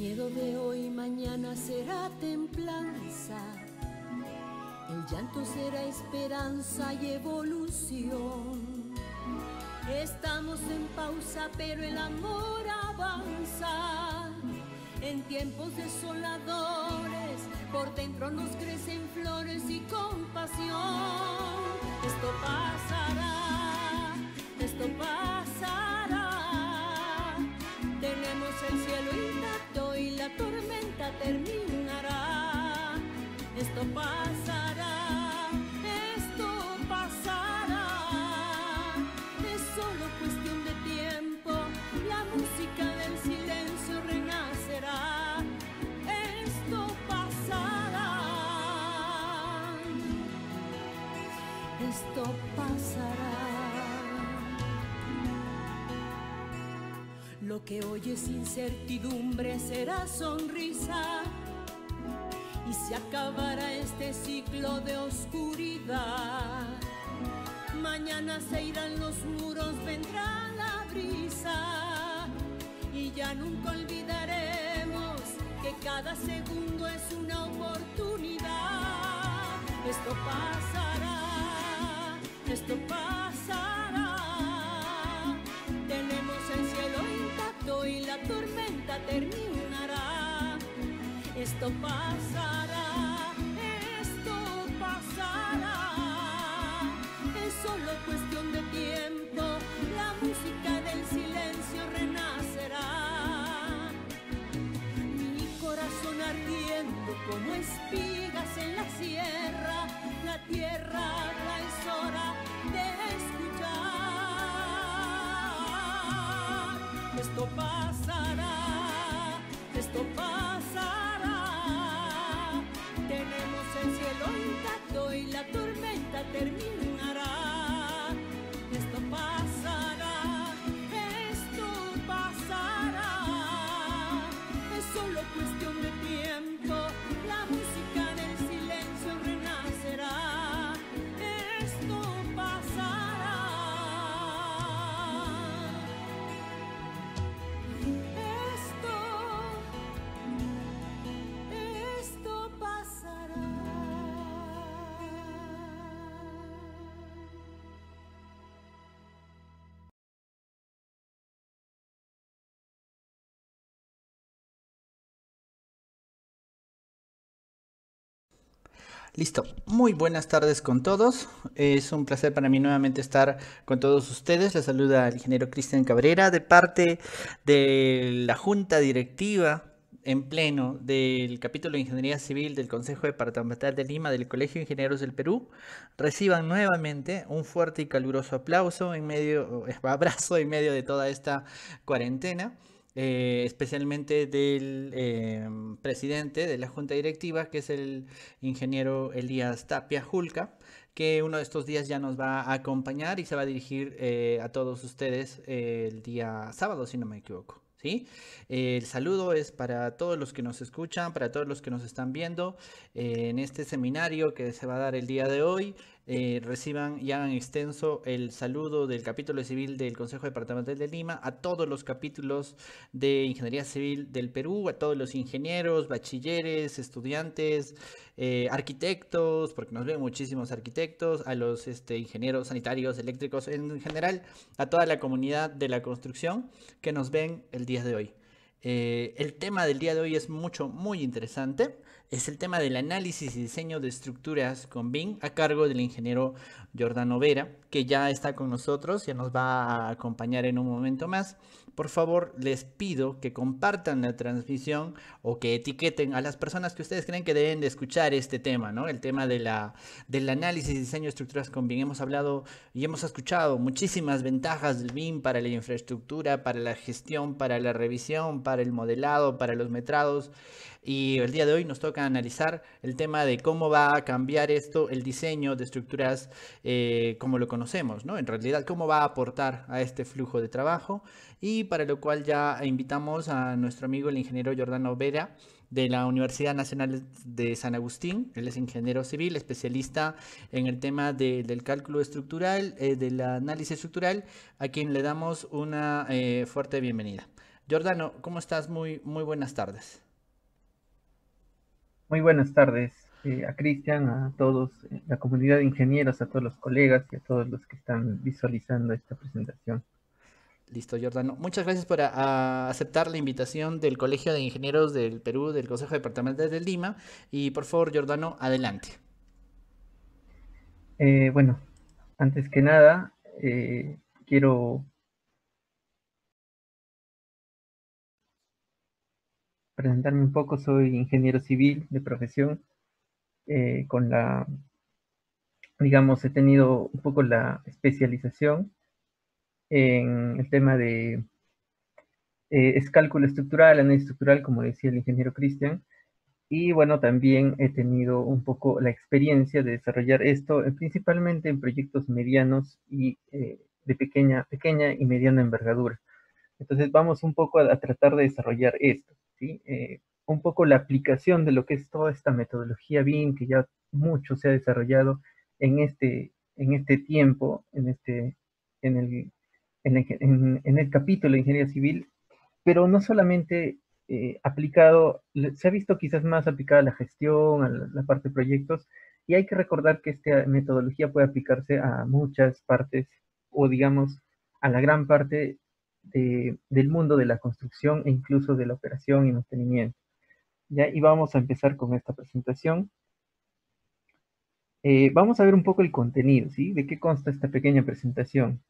miedo de hoy mañana será templanza, el llanto será esperanza y evolución. Estamos en pausa pero el amor avanza, en tiempos desoladores por dentro nos crecen flores y compasión. Esto pasará, esto pasará. Tenemos el cielo intacto y la tormenta terminará. Esto pasará, esto pasará. Es solo cuestión de tiempo, la música del silencio renacerá. Esto pasará, esto pasará. Lo que hoy es incertidumbre será sonrisa y se acabará este ciclo de oscuridad. Mañana se irán los muros, vendrá la brisa y ya nunca olvidaremos que cada segundo es una oportunidad. Esto pasará, esto pasará. Tenemos el cielo intacto y la tormenta terminará. Esto pasará, esto pasará. Es solo cuestión de tiempo, la música del silencio renacerá. Mi corazón ardiendo como espigas en la sierra, la tierra habla, es hora de escuchar. Esto pasará, esto pasará. Tenemos el cielo intacto y la tormenta terminará. Esto pasará, esto pasará. Es solo cuestión de tiempo, la música del silencio renacerá. Esto pasará. Esto pasará. Listo, muy buenas tardes con todos. Es un placer para mí nuevamente estar con todos ustedes. Les saluda el ingeniero Cristian Cabrera de parte de la Junta Directiva en pleno del capítulo de Ingeniería Civil del Consejo Departamental de Lima del Colegio de Ingenieros del Perú. Reciban nuevamente un fuerte y caluroso aplauso abrazo en medio de toda esta cuarentena. Especialmente del presidente de la Junta Directiva, que es el ingeniero Elías Tapia Julca, que uno de estos días ya nos va a acompañar y se va a dirigir a todos ustedes el día sábado, si no me equivoco. ¿Sí? El saludo es para todos los que nos escuchan, para todos los que nos están viendo en este seminario que se va a dar el día de hoy. Reciban y hagan extenso el saludo del capítulo civil del Consejo Departamental de Lima a todos los capítulos de Ingeniería Civil del Perú, a todos los ingenieros, bachilleres, estudiantes, arquitectos, porque nos ven muchísimos arquitectos, a los ingenieros sanitarios, eléctricos, en general, a toda la comunidad de la construcción que nos ven el día de hoy. El tema del día de hoy es muy interesante. Es el tema del análisis y diseño de estructuras con BIM a cargo del ingeniero Giordano Vera, que ya está con nosotros, ya nos va a acompañar en un momento más. Por favor, les pido que compartan la transmisión o que etiqueten a las personas que ustedes creen que deben de escuchar este tema, ¿no? El tema del análisis y diseño de estructuras con BIM. Hemos hablado y hemos escuchado muchísimas ventajas del BIM para la infraestructura, para la gestión, para la revisión, para el modelado, para los metrados. Y el día de hoy nos toca analizar el tema de cómo va a cambiar esto, el diseño de estructuras como lo conocemos, ¿no? En realidad, cómo va a aportar a este flujo de trabajo, y para lo cual ya invitamos a nuestro amigo el ingeniero Giordano Vera de la Universidad Nacional de San Agustín. Él es ingeniero civil, especialista en el tema del cálculo estructural, del análisis estructural, a quien le damos una fuerte bienvenida. Giordano, ¿cómo estás? Muy buenas tardes. Muy buenas tardes a Cristian, a todos, la comunidad de ingenieros, a todos los colegas y a todos los que están visualizando esta presentación. Listo, Giordano. Muchas gracias por aceptar la invitación del Colegio de Ingenieros del Perú, del Consejo Departamental de Lima. Y por favor, Giordano, adelante. Bueno, antes que nada, quiero presentarme un poco. Soy ingeniero civil de profesión, con digamos, he tenido un poco la especialización en el tema de es cálculo estructural, análisis estructural, como decía el ingeniero Cristian. Y bueno, también he tenido un poco la experiencia de desarrollar esto, principalmente en proyectos medianos y de pequeña y mediana envergadura. Entonces vamos un poco a tratar de desarrollar esto, ¿sí? Un poco la aplicación de lo que es toda esta metodología BIM, que ya mucho se ha desarrollado en este tiempo, en el, en el capítulo de Ingeniería Civil, pero no solamente aplicado, se ha visto quizás más aplicada a la gestión, a la parte de proyectos, y hay que recordar que esta metodología puede aplicarse a muchas partes, o digamos, a la gran parte del mundo de la construcción e incluso de la operación y mantenimiento. ¿Ya? Y vamos a empezar con esta presentación. Vamos a ver un poco el contenido, ¿sí? ¿De qué consta esta pequeña presentación?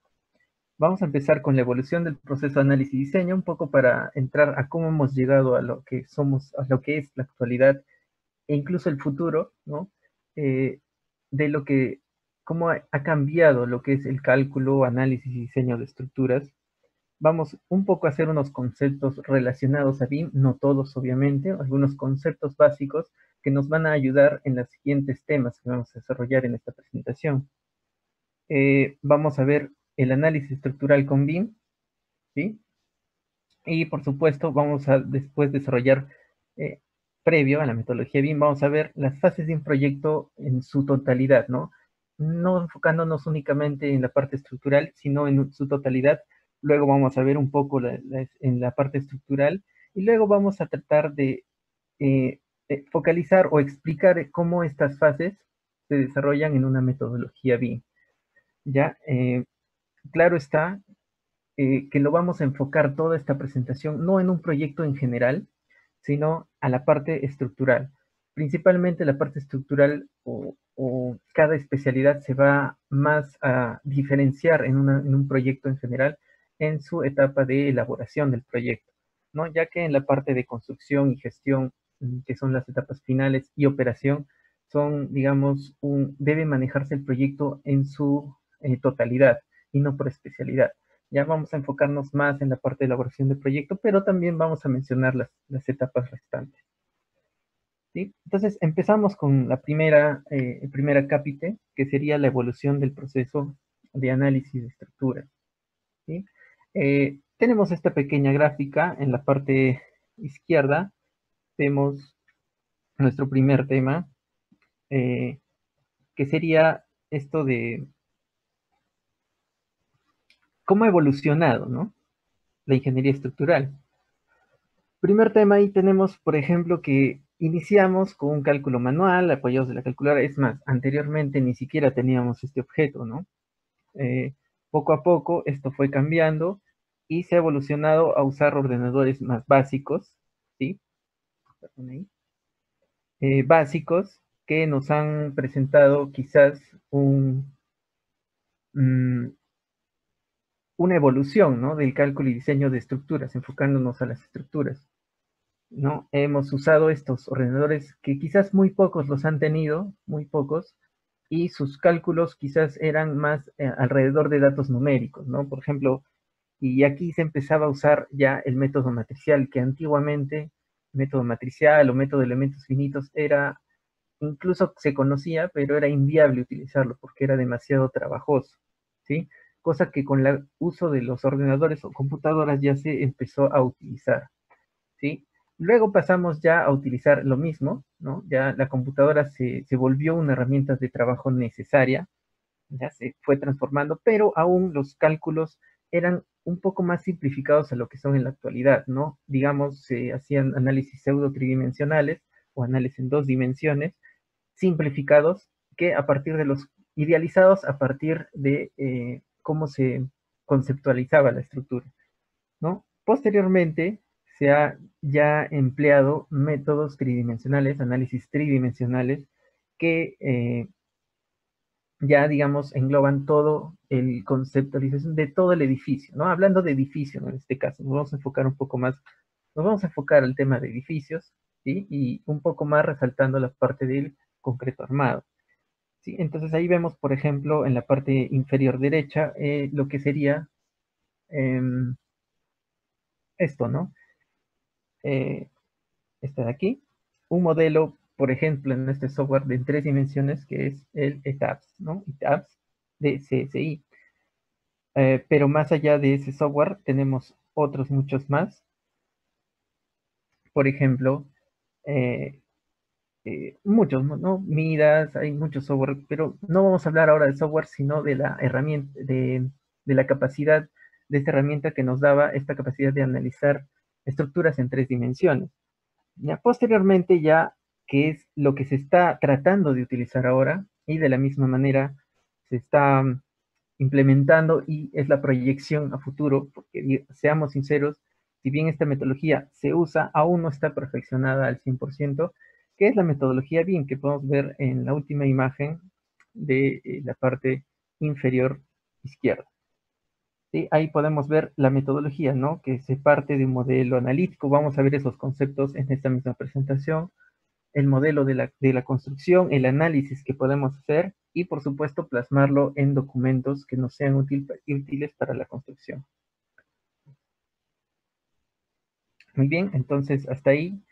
Vamos a empezar con la evolución del proceso de análisis y diseño, un poco para entrar a cómo hemos llegado a lo que somos, a lo que es la actualidad e incluso el futuro, ¿no? De lo que, cómo ha cambiado lo que es el cálculo, análisis y diseño de estructuras. Vamos un poco a hacer unos conceptos relacionados a BIM, no todos obviamente, algunos conceptos básicos que nos van a ayudar en los siguientes temas que vamos a desarrollar en esta presentación. Vamos a ver el análisis estructural con BIM, ¿sí? Y por supuesto vamos a después desarrollar, eh, previo a la metodología BIM, vamos a ver las fases de un proyecto en su totalidad, ¿no? No enfocándonos únicamente en la parte estructural, sino en su totalidad. Luego vamos a ver un poco en la parte estructural y luego vamos a tratar de eh, focalizar o explicar cómo estas fases se desarrollan en una metodología BIM. Ya, claro está que lo vamos a enfocar toda esta presentación no en un proyecto en general, sino a la parte estructural. Principalmente la parte estructural o cada especialidad se va más a diferenciar en un proyecto en general en su etapa de elaboración del proyecto, ¿no? Ya que en la parte de construcción y gestión, que son las etapas finales, y operación, son, digamos, debe manejarse el proyecto en su totalidad y no por especialidad. Ya vamos a enfocarnos más en la parte de elaboración del proyecto, pero también vamos a mencionar las etapas restantes, ¿sí? Entonces, empezamos con el primer acápite, que sería la evolución del proceso de análisis de estructuras, ¿sí? Tenemos esta pequeña gráfica en la parte izquierda. Vemos nuestro primer tema, que sería esto de cómo ha evolucionado, ¿no?, la ingeniería estructural. Primer tema, ahí tenemos, por ejemplo, que iniciamos con un cálculo manual, apoyados de la calculadora. Es más, anteriormente ni siquiera teníamos este objeto, ¿no? Poco a poco esto fue cambiando y se ha evolucionado a usar ordenadores más básicos, ¿sí? Básicos que nos han presentado quizás mm, una evolución, ¿no?, del cálculo y diseño de estructuras, enfocándonos a las estructuras, ¿no? Hemos usado estos ordenadores que quizás muy pocos los han tenido, muy pocos, y sus cálculos quizás eran más alrededor de datos numéricos, ¿no? Por ejemplo, y aquí se empezaba a usar ya el método matricial, que antiguamente, método matricial o método de elementos finitos, era, incluso se conocía, pero era inviable utilizarlo porque era demasiado trabajoso, ¿sí? Cosa que con el uso de los ordenadores o computadoras ya se empezó a utilizar, ¿sí? Luego pasamos ya a utilizar lo mismo, ¿no? Ya la computadora se volvió una herramienta de trabajo necesaria, ya se fue transformando, pero aún los cálculos eran un poco más simplificados a lo que son en la actualidad, ¿no? Digamos, se hacían análisis pseudo tridimensionales o análisis en 2 dimensiones, simplificados, que a partir de los idealizados a partir de cómo se conceptualizaba la estructura, ¿no? Posteriormente se ha ya empleado métodos tridimensionales, análisis tridimensionales, que ya, digamos, engloban todo el conceptualización de todo el edificio, ¿no? Hablando de edificio, ¿no? En este caso, nos vamos a enfocar un poco más, nos vamos a enfocar al tema de edificios, ¿sí? Y un poco más resaltando la parte del concreto armado, ¿sí? Entonces ahí vemos, por ejemplo, en la parte inferior derecha, lo que sería esto, ¿no? Eh, este de aquí, un modelo, por ejemplo, en este software de 3 dimensiones, que es el ETABS, ¿no? ETABS de CSI. Pero más allá de ese software, tenemos otros muchos más. Por ejemplo, eh, muchos, ¿no? Midas, hay muchos software, pero no vamos a hablar ahora de software, sino de la herramienta, de la capacidad de esta herramienta que nos daba esta capacidad de analizar estructuras en 3 dimensiones. Ya posteriormente, ya que es lo que se está tratando de utilizar ahora, y de la misma manera se está implementando y es la proyección a futuro, porque seamos sinceros, si bien esta metodología se usa, aún no está perfeccionada al 100%, que es la metodología BIM, que podemos ver en la última imagen de la parte inferior izquierda. ¿Sí? Ahí podemos ver la metodología, ¿no? Que se parte de un modelo analítico. Vamos a ver esos conceptos en esta misma presentación. El modelo de la construcción, el análisis que podemos hacer y, por supuesto, plasmarlo en documentos que nos sean útiles para la construcción. Muy bien, entonces hasta ahí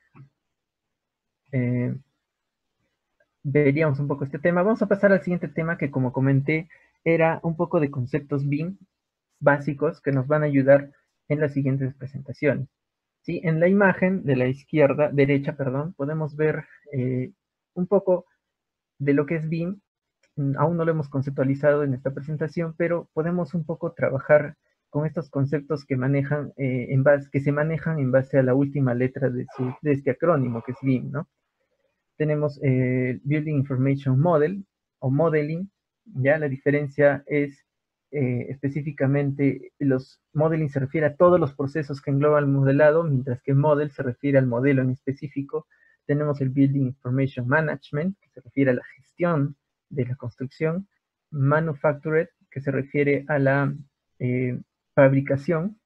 veríamos un poco este tema. Vamos a pasar al siguiente tema que, como comenté, era un poco de conceptos BIM básicos que nos van a ayudar en las siguientes presentaciones. ¿Sí? En la imagen de la derecha, perdón, podemos ver un poco de lo que es BIM. Aún no lo hemos conceptualizado en esta presentación, pero podemos un poco trabajar con estos conceptos que manejan, que se manejan en base a la última letra de este acrónimo, que es BIM, ¿no? Tenemos Building Information Model o Modeling. Ya la diferencia es específicamente, los modeling se refiere a todos los procesos que engloban el modelado, mientras que model se refiere al modelo en específico. Tenemos el Building Information Management, que se refiere a la gestión de la construcción. Manufactured, que se refiere a la fabricación.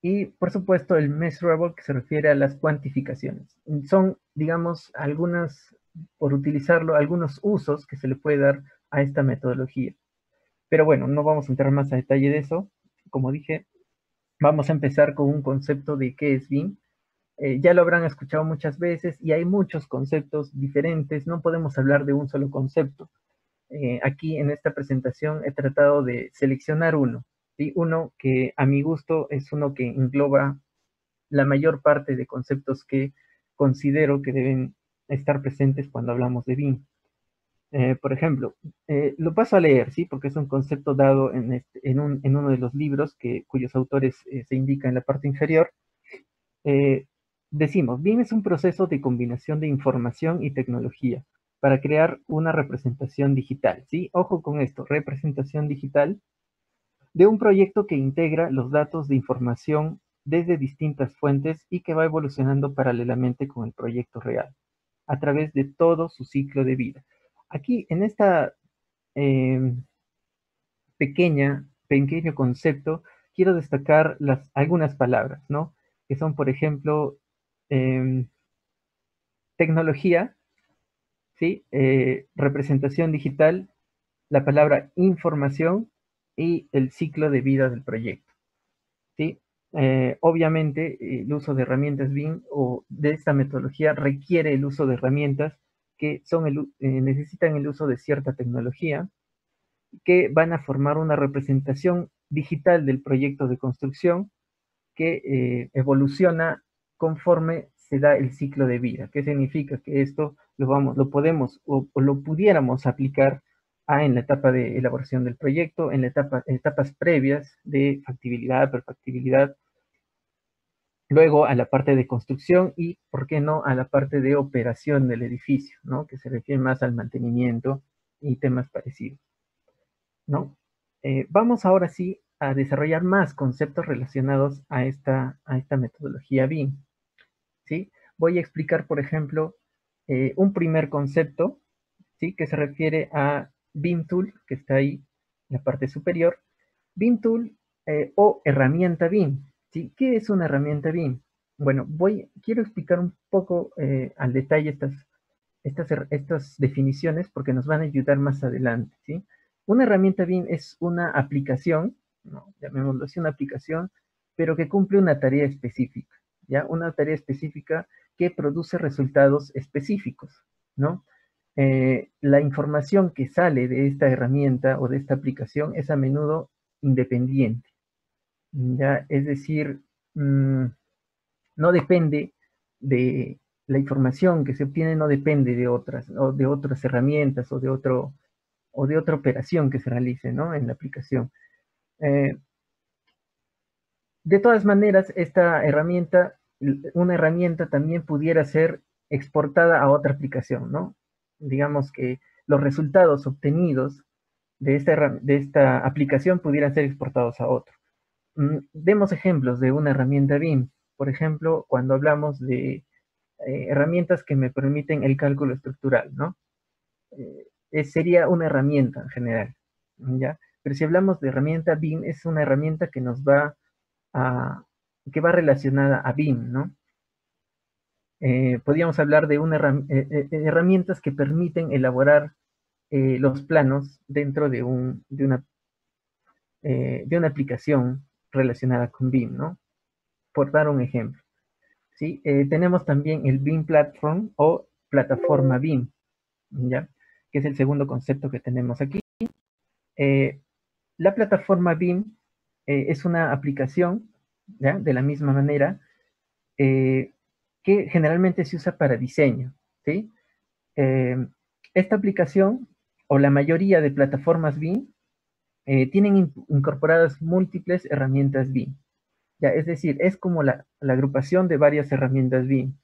Y, por supuesto, el measurable, que se refiere a las cuantificaciones. Son, digamos, por utilizarlo, algunos usos que se le puede dar a esta metodología. Pero bueno, no vamos a entrar más a detalle de eso. Como dije, vamos a empezar con un concepto de qué es BIM. Ya lo habrán escuchado muchas veces y hay muchos conceptos diferentes. No podemos hablar de un solo concepto. Aquí en esta presentación he tratado de seleccionar uno. ¿Sí? Uno que a mi gusto es uno que engloba la mayor parte de conceptos que considero que deben estar presentes cuando hablamos de BIM. Por ejemplo, lo paso a leer, ¿sí? Porque es un concepto dado en uno de los libros cuyos autores se indica en la parte inferior. Decimos, BIM es un proceso de combinación de información y tecnología para crear una representación digital, ¿sí? Ojo con esto, representación digital de un proyecto que integra los datos de información desde distintas fuentes y que va evolucionando paralelamente con el proyecto real, a través de todo su ciclo de vida. Aquí, en esta pequeño concepto, quiero destacar algunas palabras, ¿no? Que son, por ejemplo, tecnología, ¿sí? Representación digital, la palabra información y el ciclo de vida del proyecto, ¿sí? Obviamente, el uso de herramientas BIM o de esta metodología requiere el uso de herramientas que necesitan el uso de cierta tecnología, que van a formar una representación digital del proyecto de construcción que evoluciona conforme se da el ciclo de vida. ¿Qué significa? Que esto lo podemos o lo pudiéramos aplicar en la etapa de elaboración del proyecto, en etapas previas de factibilidad, perfectibilidad, luego a la parte de construcción y, ¿por qué no?, a la parte de operación del edificio, ¿no?, que se refiere más al mantenimiento y temas parecidos, ¿no? Vamos ahora sí a desarrollar más conceptos relacionados a esta metodología BIM, ¿sí? Voy a explicar, por ejemplo, un primer concepto, ¿sí?, que se refiere a BIM Tool, que está ahí en la parte superior. BIM Tool o herramienta BIM, ¿sí? ¿Qué es una herramienta BIM? Bueno, quiero explicar un poco al detalle estas definiciones porque nos van a ayudar más adelante, ¿sí? Una herramienta BIM es una aplicación, ¿no?, llamémoslo así, una aplicación, pero que cumple una tarea específica, ¿ya? Una tarea específica que produce resultados específicos, ¿no? La información que sale de esta herramienta o de esta aplicación es a menudo independiente, ¿ya? Es decir, no depende de la información que se obtiene, no depende de otras herramientas o de otra operación que se realice, ¿no?, en la aplicación. De todas maneras, una herramienta también pudiera ser exportada a otra aplicación, ¿no? Digamos que los resultados obtenidos de esta aplicación pudieran ser exportados a otro. Demos ejemplos de una herramienta BIM. Por ejemplo, cuando hablamos de herramientas que me permiten el cálculo estructural, ¿no? Sería una herramienta en general, ¿ya? Pero si hablamos de herramienta BIM, es una herramienta que que va relacionada a BIM, ¿no? Podríamos hablar de herramientas que permiten elaborar los planos dentro de una aplicación relacionada con BIM, ¿no? Por dar un ejemplo, ¿sí? Tenemos también el BIM Platform o plataforma BIM, ¿ya?, que es el segundo concepto que tenemos aquí. La plataforma BIM es una aplicación, ¿ya?, de la misma manera, que generalmente se usa para diseño, ¿sí? Esta aplicación, o la mayoría de plataformas BIM, tienen incorporadas múltiples herramientas BIM, ¿ya? Es decir, es como la agrupación de varias herramientas BIM.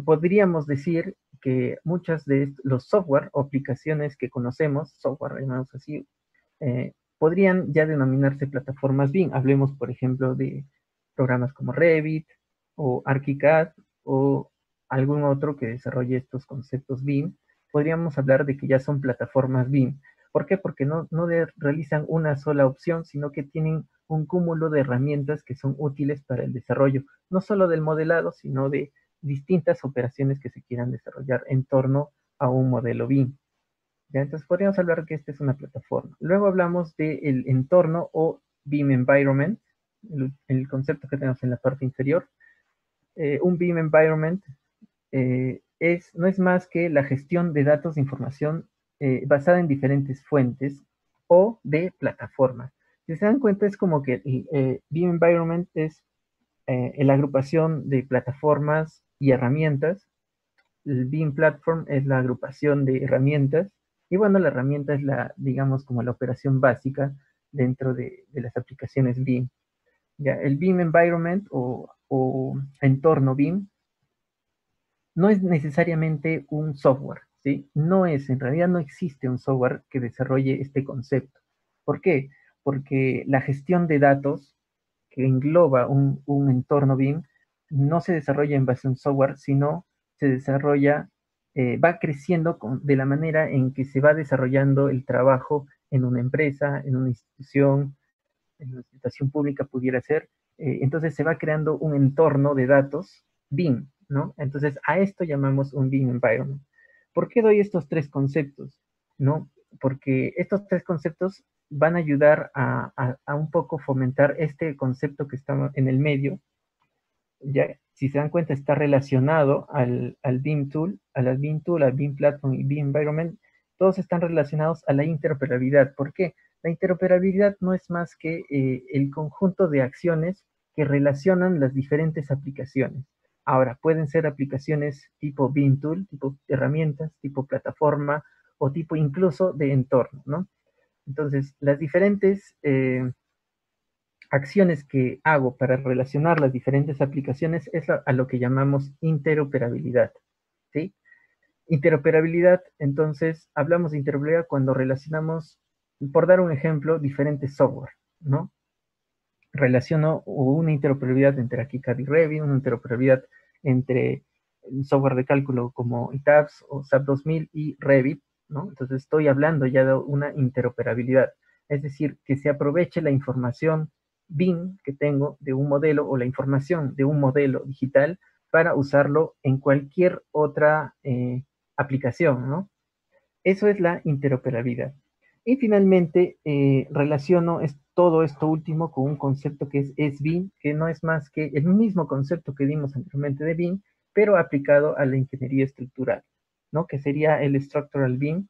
Podríamos decir que muchas de los software o aplicaciones que conocemos, software, llamamos así, podrían ya denominarse plataformas BIM. Hablemos, por ejemplo, de programas como Revit o ArchiCAD o algún otro que desarrolle estos conceptos BIM. Podríamos hablar de que ya son plataformas BIM. ¿Por qué? Porque no realizan una sola opción, sino que tienen un cúmulo de herramientas que son útiles para el desarrollo, no solo del modelado, sino de distintas operaciones que se quieran desarrollar en torno a un modelo BIM. ¿Ya? Entonces podríamos hablar que esta es una plataforma. Luego hablamos del entorno o BIM Environment, el concepto que tenemos en la parte inferior. Un BIM Environment no es más que la gestión de datos de información basada en diferentes fuentes o de plataformas. Si se dan cuenta, es como que el BIM Environment es la agrupación de plataformas y herramientas. El BIM Platform es la agrupación de herramientas. Y bueno, la herramienta es digamos, como la operación básica dentro de las aplicaciones BIM. ¿Ya? El BIM Environment o entorno BIM no es necesariamente un software, ¿sí? En realidad no existe un software que desarrolle este concepto. ¿Por qué? Porque la gestión de datos que engloba un entorno BIM no se desarrolla en base a un software, sino se desarrolla, va creciendo de la manera en que se va desarrollando el trabajo en una empresa, en una institución pública pudiera ser. Entonces se va creando un entorno de datos BIM, ¿no? Entonces a esto llamamos un BIM Environment. ¿Por qué doy estos tres conceptos? ¿No? Porque estos tres conceptos van a ayudar a un poco fomentar este concepto que está en el medio. Ya, si se dan cuenta, está relacionado al BIM Tool, al BIM Platform y BIM Environment. Todos están relacionados a la interoperabilidad. ¿Por qué? La interoperabilidad no es más que el conjunto de acciones que relacionan las diferentes aplicaciones. Ahora, pueden ser aplicaciones tipo BIM Tool, tipo herramientas, tipo plataforma o tipo incluso de entorno, ¿no? Entonces, las diferentes acciones que hago para relacionar las diferentes aplicaciones es a lo que llamamos interoperabilidad, ¿sí? Interoperabilidad, entonces, hablamos de interoperabilidad cuando relacionamos, por dar un ejemplo, diferentes software, ¿no? Relaciono una interoperabilidad entre ArchiCAD y Revit, una interoperabilidad entre un software de cálculo como ITABS o SAP 2000 y Revit, ¿no? Entonces estoy hablando ya de una interoperabilidad, es decir, que se aproveche la información BIM que tengo de un modelo o la información de un modelo digital para usarlo en cualquier otra aplicación, ¿no? Eso es la interoperabilidad. Y finalmente, relaciono todo esto último con un concepto que es BIM, que no es más que el mismo concepto que dimos anteriormente de BIM, pero aplicado a la ingeniería estructural, ¿no? Que sería el Structural BIM.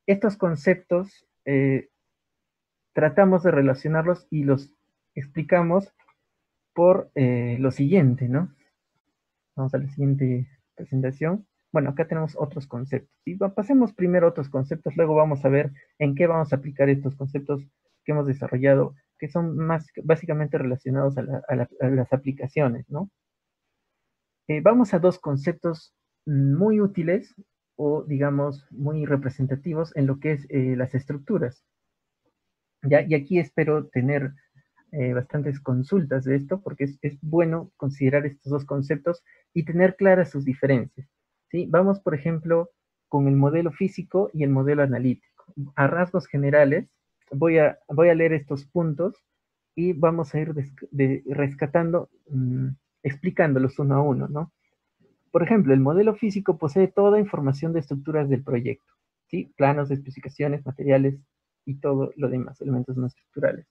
Estos conceptos tratamos de relacionarlos y los explicamos por lo siguiente, ¿no? Vamos a la siguiente presentación. Bueno, acá tenemos otros conceptos. Y pasemos primero a otros conceptos, luego vamos a ver en qué vamos a aplicar estos conceptos que hemos desarrollado, que son básicamente relacionados a las aplicaciones, ¿no? Vamos a dos conceptos muy útiles o, digamos, muy representativos en lo que es las estructuras. ¿Ya? Y aquí espero tener bastantes consultas de esto, porque es bueno considerar estos dos conceptos y tener claras sus diferencias, ¿sí? Vamos, por ejemplo, con el modelo físico y el modelo analítico. A rasgos generales, voy a leer estos puntos y vamos a ir rescatando, explicándolos uno a uno, ¿no? Por ejemplo, el modelo físico posee toda información de estructuras del proyecto, ¿sí? Planos, especificaciones, materiales y todo lo demás, elementos no estructurales.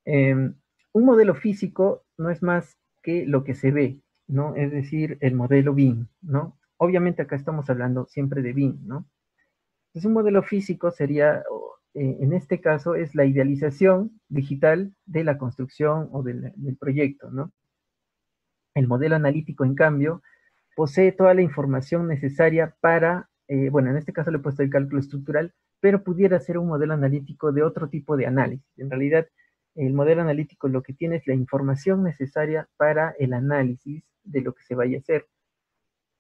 Un modelo físico no es más que lo que se ve, ¿no? Es decir, el modelo BIM, ¿no? Obviamente acá estamos hablando siempre de BIM, ¿no? Entonces un modelo físico sería, en este caso, es la idealización digital de la construcción o del proyecto, ¿no? El modelo analítico, en cambio, posee toda la información necesaria para, bueno, en este caso le he puesto el cálculo estructural, pero pudiera ser un modelo analítico de otro tipo de análisis. En realidad, el modelo analítico lo que tiene es la información necesaria para el análisis de lo que se vaya a hacer.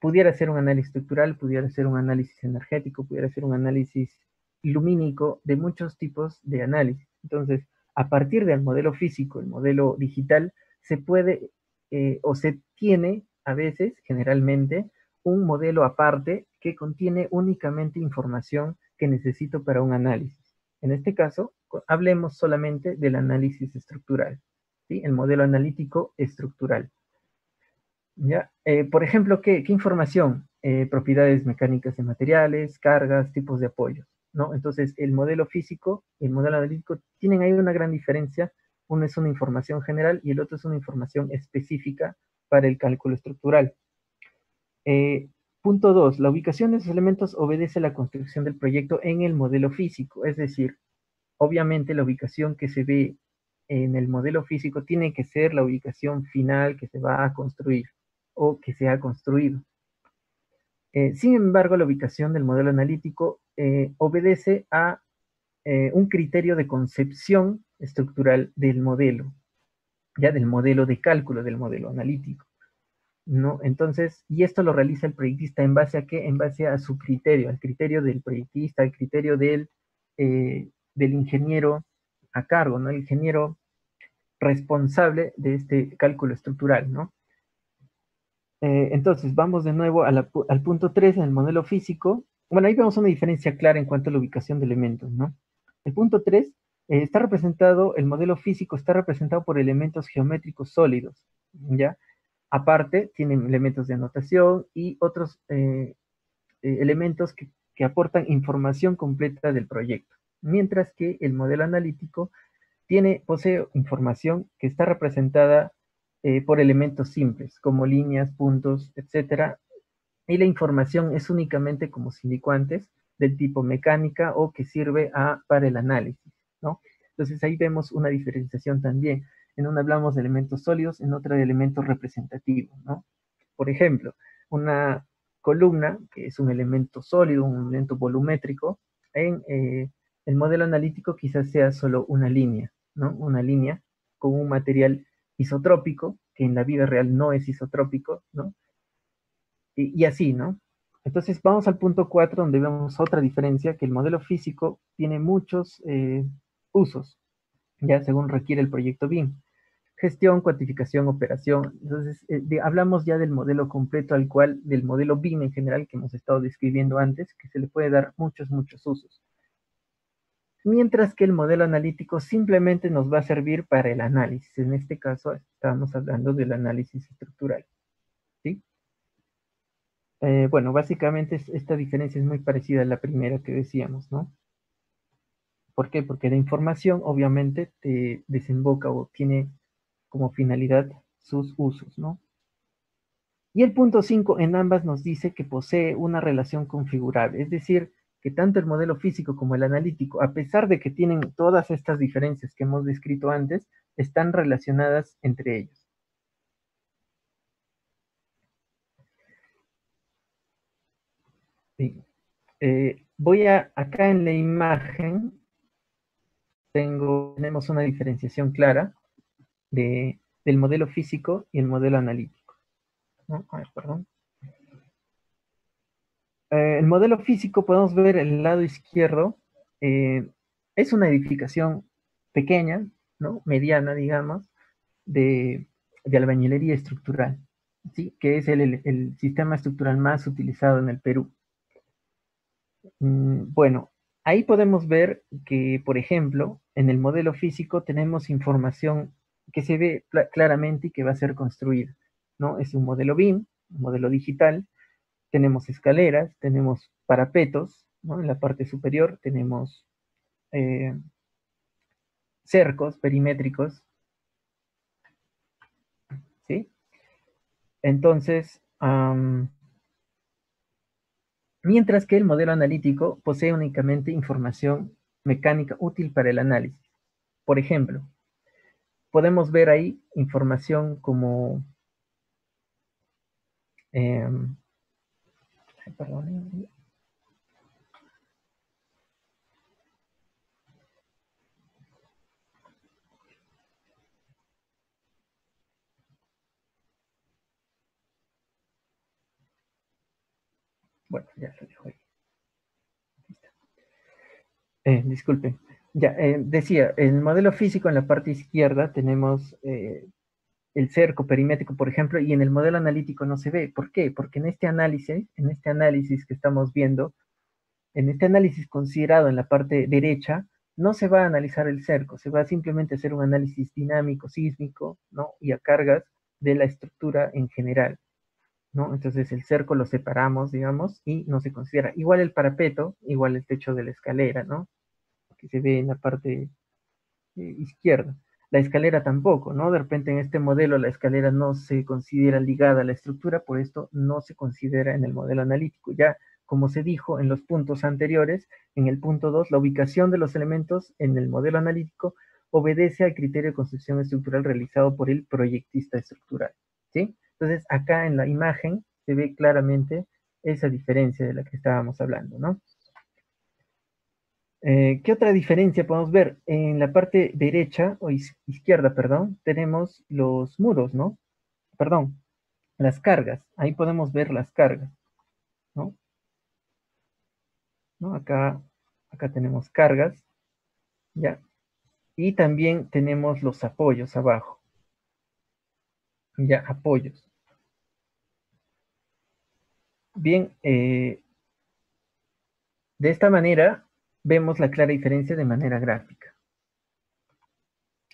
Pudiera ser un análisis estructural, pudiera ser un análisis energético, pudiera ser un análisis lumínico, de muchos tipos de análisis. Entonces, a partir del modelo físico, el modelo digital, se puede o se tiene a veces, generalmente, un modelo aparte que contiene únicamente información que necesito para un análisis. En este caso, hablemos solamente del análisis estructural, ¿sí? El modelo analítico estructural. ¿Ya? Por ejemplo, ¿qué información? Propiedades mecánicas de materiales, cargas, tipos de apoyo, ¿no? Entonces, el modelo físico y el modelo analítico tienen ahí una gran diferencia. Uno es una información general y el otro es una información específica para el cálculo estructural. Punto 2. La ubicación de esos elementos obedece a la construcción del proyecto en el modelo físico. Es decir, obviamente la ubicación que se ve en el modelo físico tiene que ser la ubicación final que se va a construir o que se ha construido. Sin embargo, la ubicación del modelo analítico obedece a un criterio de concepción estructural del modelo, ya del modelo de cálculo del modelo analítico, ¿no? Entonces, y esto lo realiza el proyectista en base a qué? En base a su criterio, al criterio del proyectista, al criterio del ingeniero a cargo, ¿no? El ingeniero responsable de este cálculo estructural, ¿no? Entonces, vamos de nuevo al punto 3 en el modelo físico. Bueno, ahí vemos una diferencia clara en cuanto a la ubicación de elementos, ¿no? El punto 3 está representado, el modelo físico está representado por elementos geométricos sólidos, ¿ya? Aparte, tienen elementos de anotación y otros elementos que aportan información completa del proyecto. Mientras que el modelo analítico posee información que está representada por elementos simples, como líneas, puntos, etcétera, y la información es únicamente, como se indicó antes, del tipo mecánica o que sirve para el análisis, ¿no? Entonces ahí vemos una diferenciación también. En una hablamos de elementos sólidos, en otra de elementos representativos, ¿no? Por ejemplo, una columna, que es un elemento sólido, un elemento volumétrico, en el modelo analítico quizás sea solo una línea, ¿no? Una línea con un material isotrópico, que en la vida real no es isotrópico, ¿no? Y así, ¿no? Entonces vamos al punto 4, donde vemos otra diferencia, que el modelo físico tiene muchos usos, ya según requiere el proyecto BIM. Gestión, cuantificación, operación. Entonces, hablamos ya del modelo completo, al cual, del modelo BIM en general, que hemos estado describiendo antes, que se le puede dar muchos usos. Mientras que el modelo analítico simplemente nos va a servir para el análisis. En este caso, estamos hablando del análisis estructural, ¿sí? Bueno, básicamente esta diferencia es muy parecida a la primera que decíamos, ¿no? ¿Por qué? Porque la información obviamente te desemboca o tiene como finalidad sus usos, ¿no? Y el punto 5 en ambas nos dice que posee una relación configurable, es decir, que tanto el modelo físico como el analítico, a pesar de que tienen todas estas diferencias que hemos descrito antes, están relacionadas entre ellos. Sí. Acá en la imagen, tenemos una diferenciación clara del modelo físico y el modelo analítico, ¿no? A ver, perdón. El modelo físico, podemos ver el lado izquierdo, es una edificación pequeña, ¿no? Mediana, digamos, de albañilería estructural, ¿sí? Que es el sistema estructural más utilizado en el Perú. Bueno, ahí podemos ver que, por ejemplo, en el modelo físico tenemos información que se ve claramente y que va a ser construida, ¿no? Es un modelo BIM, un modelo digital. Tenemos escaleras, tenemos parapetos, ¿no? En la parte superior tenemos cercos perimétricos, ¿sí? Entonces, mientras que el modelo analítico posee únicamente información mecánica útil para el análisis. Por ejemplo, podemos ver ahí información como perdón. Bueno, ya lo dejo ahí. Disculpen. Ya, decía, en el modelo físico en la parte izquierda tenemos el cerco perimétrico, por ejemplo, y en el modelo analítico no se ve. ¿Por qué? Porque en este análisis que estamos viendo, en este análisis considerado en la parte derecha, no se va a analizar el cerco, se va a simplemente hacer un análisis dinámico, sísmico, ¿no? Y a cargas de la estructura en general, ¿no? Entonces el cerco lo separamos, digamos, y no se considera. Igual el parapeto, igual el techo de la escalera, ¿no? Que se ve en la parte izquierda. La escalera tampoco, ¿no? De repente en este modelo la escalera no se considera ligada a la estructura, por esto no se considera en el modelo analítico. Ya, como se dijo en los puntos anteriores, en el punto 2, la ubicación de los elementos en el modelo analítico obedece al criterio de construcción estructural realizado por el proyectista estructural, ¿sí? Entonces, acá en la imagen se ve claramente esa diferencia de la que estábamos hablando, ¿no? ¿Qué otra diferencia podemos ver? En la parte derecha, o izquierda, perdón, tenemos los muros, ¿no? Perdón, las cargas. Ahí podemos ver las cargas, ¿no? ¿No? Acá tenemos cargas, ¿ya? Y también tenemos los apoyos abajo, ¿ya? Apoyos. Bien, de esta manera vemos la clara diferencia de manera gráfica.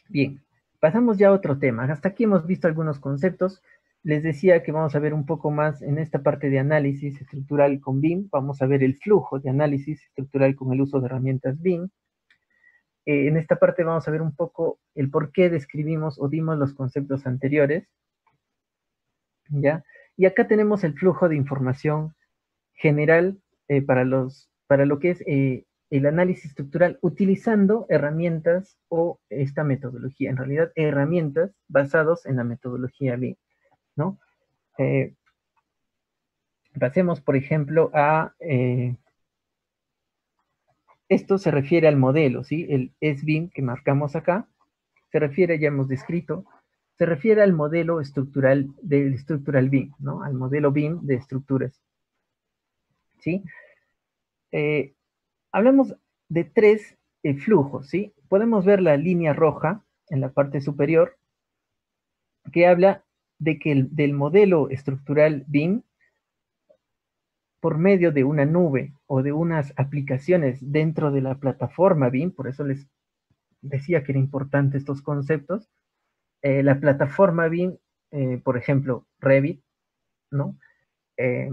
Bien, pasamos ya a otro tema. Hasta aquí hemos visto algunos conceptos. Les decía que vamos a ver un poco más en esta parte de análisis estructural con BIM. Vamos a ver el flujo de análisis estructural con el uso de herramientas BIM. En esta parte vamos a ver un poco el por qué describimos o dimos los conceptos anteriores, ¿ya? Y acá tenemos el flujo de información general para lo que es el análisis estructural utilizando herramientas o esta metodología. En realidad, herramientas basadas en la metodología BIM, ¿no? Pasemos, por ejemplo, a... esto se refiere al modelo, ¿sí? El SBIM que marcamos acá, se refiere, ya hemos descrito, se refiere al modelo estructural del Structural BIM, ¿no? Al modelo BIM de estructuras, ¿sí? Hablamos de tres flujos, ¿sí? Podemos ver la línea roja en la parte superior, que habla de que del modelo estructural BIM, por medio de una nube o de unas aplicaciones dentro de la plataforma BIM, por eso les decía que era importante estos conceptos, la plataforma BIM, por ejemplo, Revit, ¿no? Eh,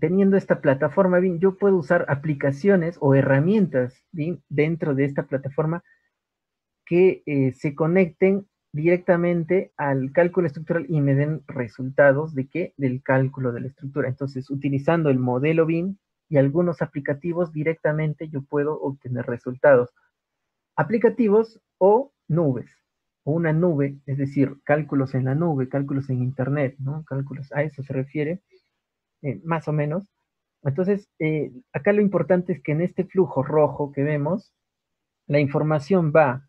Teniendo esta plataforma BIM, yo puedo usar aplicaciones o herramientas BIM dentro de esta plataforma que se conecten directamente al cálculo estructural y me den resultados de qué? Del cálculo de la estructura. Entonces, utilizando el modelo BIM y algunos aplicativos, directamente yo puedo obtener resultados. Aplicativos o nubes, o una nube, es decir, cálculos en la nube, cálculos en internet, ¿no? Cálculos, a eso se refiere, más o menos. Entonces, acá lo importante es que en este flujo rojo que vemos, la información va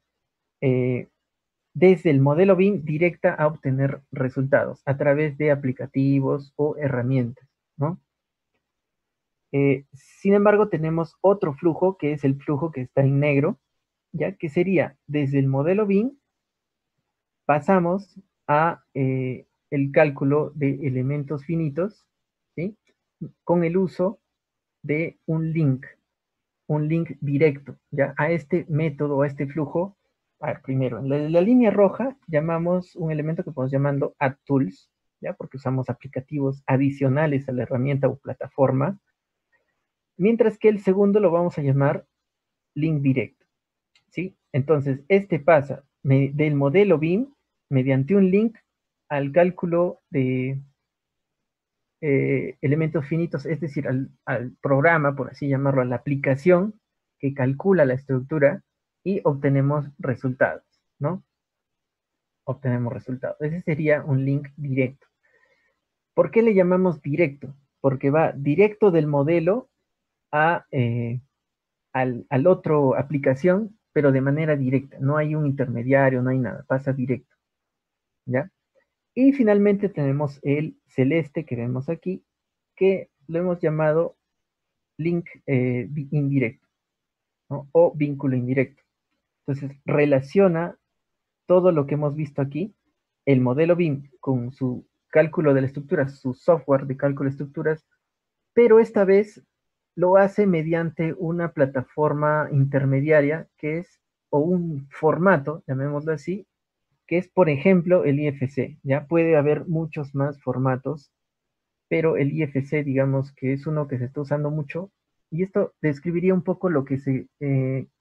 desde el modelo BIM directa a obtener resultados a través de aplicativos o herramientas, ¿no? Sin embargo, tenemos otro flujo que es el flujo que está en negro, ya que sería desde el modelo BIM pasamos a el cálculo de elementos finitos, ¿sí? Con el uso de un link directo, ¿ya? A este método, a este flujo. A ver, primero, en la línea roja llamamos un elemento que podemos llamarlo Add Tools, ¿ya? Porque usamos aplicativos adicionales a la herramienta o plataforma, mientras que el segundo lo vamos a llamar link directo, ¿sí? Entonces, este pasa del modelo BIM mediante un link al cálculo de elementos finitos, es decir, al programa, por así llamarlo, a la aplicación que calcula la estructura y obtenemos resultados, ¿no? Obtenemos resultados. Ese sería un link directo. ¿Por qué le llamamos directo? Porque va directo del modelo a, al otro aplicación, pero de manera directa. No hay un intermediario, no hay nada, pasa directo, ¿ya? Y finalmente tenemos el celeste que vemos aquí, que lo hemos llamado link indirecto, ¿no? O vínculo indirecto. Entonces, relaciona todo lo que hemos visto aquí, el modelo BIM con su cálculo de la estructura, su software de cálculo de estructuras, pero esta vez lo hace mediante una plataforma intermediaria que es, o un formato, llamémoslo así, que es, por ejemplo, el IFC. Ya puede haber muchos más formatos, pero el IFC, digamos que es uno que se está usando mucho, y esto describiría un poco lo que se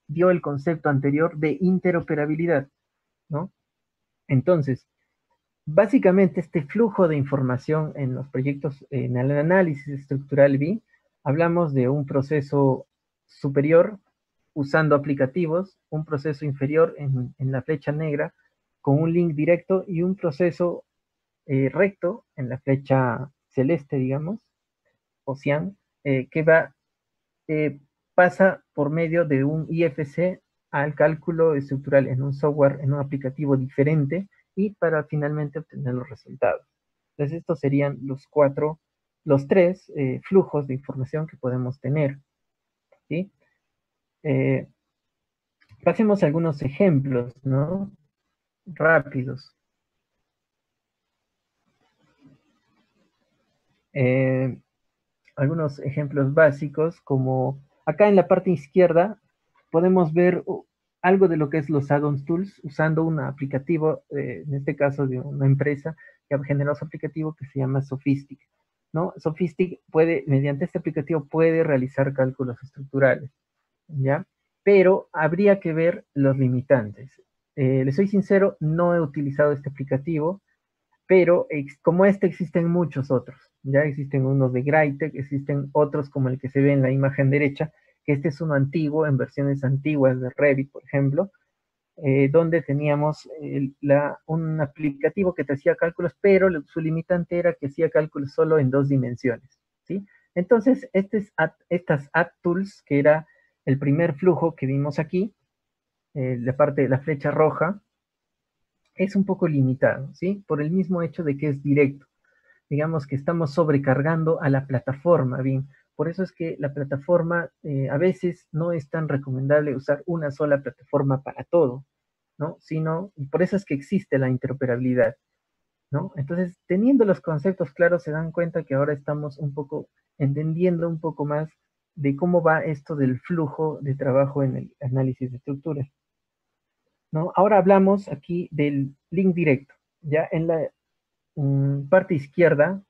dio el concepto anterior de interoperabilidad, ¿no? Entonces, básicamente este flujo de información en los proyectos, en el análisis estructural BIM, hablamos de un proceso superior usando aplicativos, un proceso inferior en la flecha negra con un link directo y un proceso recto en la flecha celeste, digamos, o cian, que va, pasa por medio de un IFC al cálculo estructural en un software, en un aplicativo diferente y para finalmente obtener los resultados. Entonces, estos serían los tres flujos de información que podemos tener, ¿sí? Pasemos a algunos ejemplos, ¿no? Rápidos. Algunos ejemplos básicos, como acá en la parte izquierda podemos ver algo de lo que es los add-ons tools usando un aplicativo, en este caso de una empresa que ha generado su aplicativo que se llama Sophistic, ¿no? Sophistic puede, mediante este aplicativo puede realizar cálculos estructurales, ¿ya? Pero habría que ver los limitantes. Les soy sincero, no he utilizado este aplicativo, pero como este existen muchos otros. Ya existen unos de Grytec, existen otros como el que se ve en la imagen derecha, que este es uno antiguo, en versiones antiguas de Revit, por ejemplo, donde teníamos un aplicativo que te hacía cálculos, pero su limitante era que hacía cálculos solo en 2 dimensiones, ¿sí? Entonces, estas AddTools, que era el primer flujo que vimos aquí, la parte de la flecha roja, es un poco limitado, ¿sí? Por el mismo hecho de que es directo. Digamos que estamos sobrecargando a la plataforma, bien. Por eso es que la plataforma a veces no es tan recomendable usar una sola plataforma para todo, ¿no? Sino, y por eso es que existe la interoperabilidad, ¿no? Entonces, teniendo los conceptos claros, se dan cuenta que ahora estamos un poco entendiendo un poco más de cómo va esto del flujo de trabajo en el análisis de estructuras, ¿no? Ahora hablamos aquí del link directo. Ya en la parte izquierda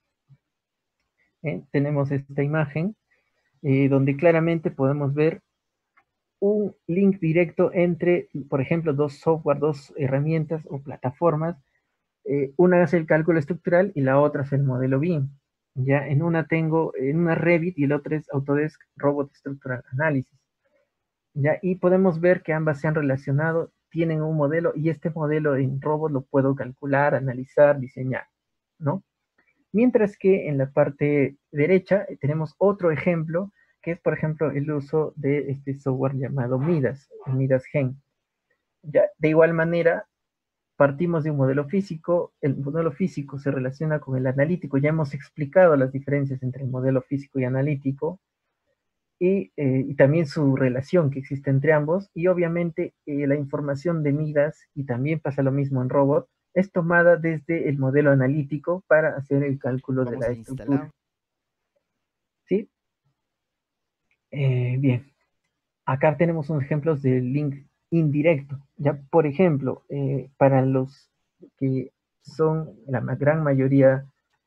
tenemos esta imagen donde claramente podemos ver un link directo entre, por ejemplo, dos software, dos herramientas o plataformas. Una es el cálculo estructural y la otra es el modelo BIM. Ya en una tengo, en una Revit y el otro es Autodesk Robot Structural Analysis. Ya, y podemos ver que ambas se han relacionado, tienen un modelo y este modelo en robot lo puedo calcular, analizar, diseñar, ¿no? Mientras que en la parte derecha tenemos otro ejemplo, que es, por ejemplo, el uso de este software llamado Midas, Midas Gen. Ya, de igual manera, partimos de un modelo físico, el modelo físico se relaciona con el analítico, ya hemos explicado las diferencias entre el modelo físico y analítico, y también su relación que existe entre ambos, y obviamente la información de Midas, y también pasa lo mismo en robot, es tomada desde el modelo analítico para hacer el cálculo de la estructura. ¿Sí? Bien, acá tenemos unos ejemplos de link indirecto. Ya, por ejemplo, para los que son la gran mayoría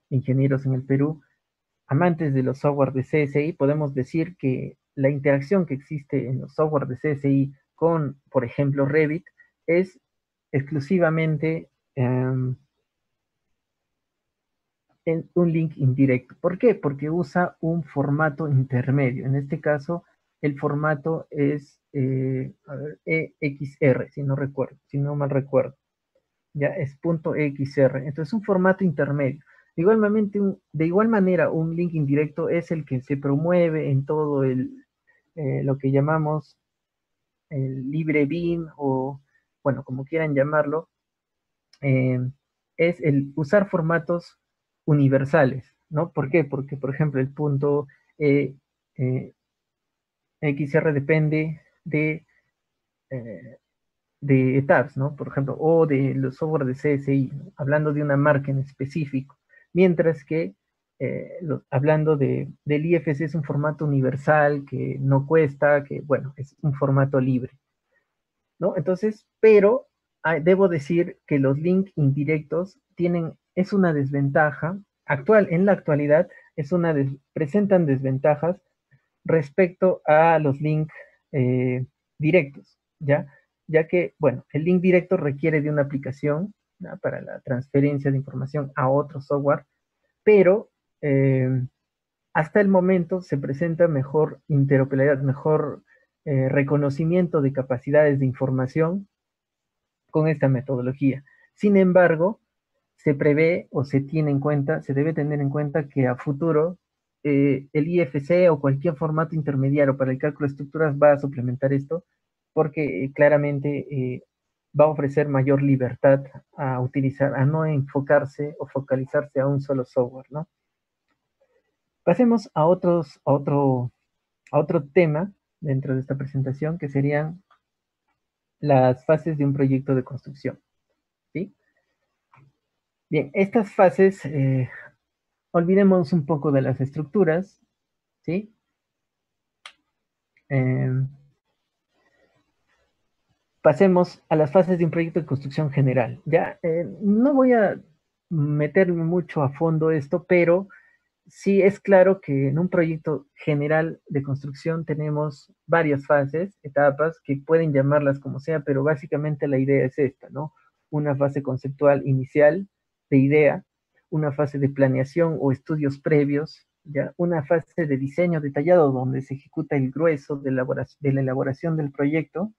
de ingenieros en el Perú, amantes de los software de CSI, podemos decir que la interacción que existe en los software de CSI con, por ejemplo, Revit, es exclusivamente en un link indirecto. ¿Por qué? Porque usa un formato intermedio. En este caso, el formato es a ver, EXR, si no recuerdo, si no mal recuerdo. Ya es .exr. Entonces, un formato intermedio. De igual manera, un link indirecto es el que se promueve en todo lo que llamamos el libre BIM o, bueno, como quieran llamarlo, eh, es el usar formatos universales, ¿no? ¿Por qué? Porque, por ejemplo, el punto eh, eh, XR depende de tabs, ¿no? Por ejemplo, o de los software de CSI, ¿no? Hablando de una marca en específico, mientras que hablando del IFC es un formato universal que no cuesta, que bueno, es un formato libre, ¿no? Entonces, pero debo decir que los links indirectos es una desventaja en la actualidad, presentan desventajas respecto a los links directos, ¿ya? Ya que, bueno, el link directo requiere de una aplicación, ¿no? Para la transferencia de información a otro software, pero hasta el momento se presenta mejor interoperabilidad, mejor reconocimiento de capacidades de información con esta metodología. Sin embargo, se prevé o se debe tener en cuenta que a futuro el IFC o cualquier formato intermediario para el cálculo de estructuras va a suplementar esto porque claramente va a ofrecer mayor libertad a utilizar, a no enfocarse o focalizarse a un solo software, ¿no? Pasemos a otro tema dentro de esta presentación que serían las fases de un proyecto de construcción, ¿sí? Bien, estas fases, olvidemos un poco de las estructuras, ¿sí? Pasemos a las fases de un proyecto de construcción general. Ya, no voy a meterme mucho a fondo esto, pero sí es claro que en un proyecto general de construcción tenemos varias fases, etapas, que pueden llamarlas como sea, pero básicamente la idea es esta, ¿no? Una fase conceptual inicial de idea, una fase de planeación o estudios previos, ¿ya? Una fase de diseño detallado donde se ejecuta el grueso de la elaboración del proyecto,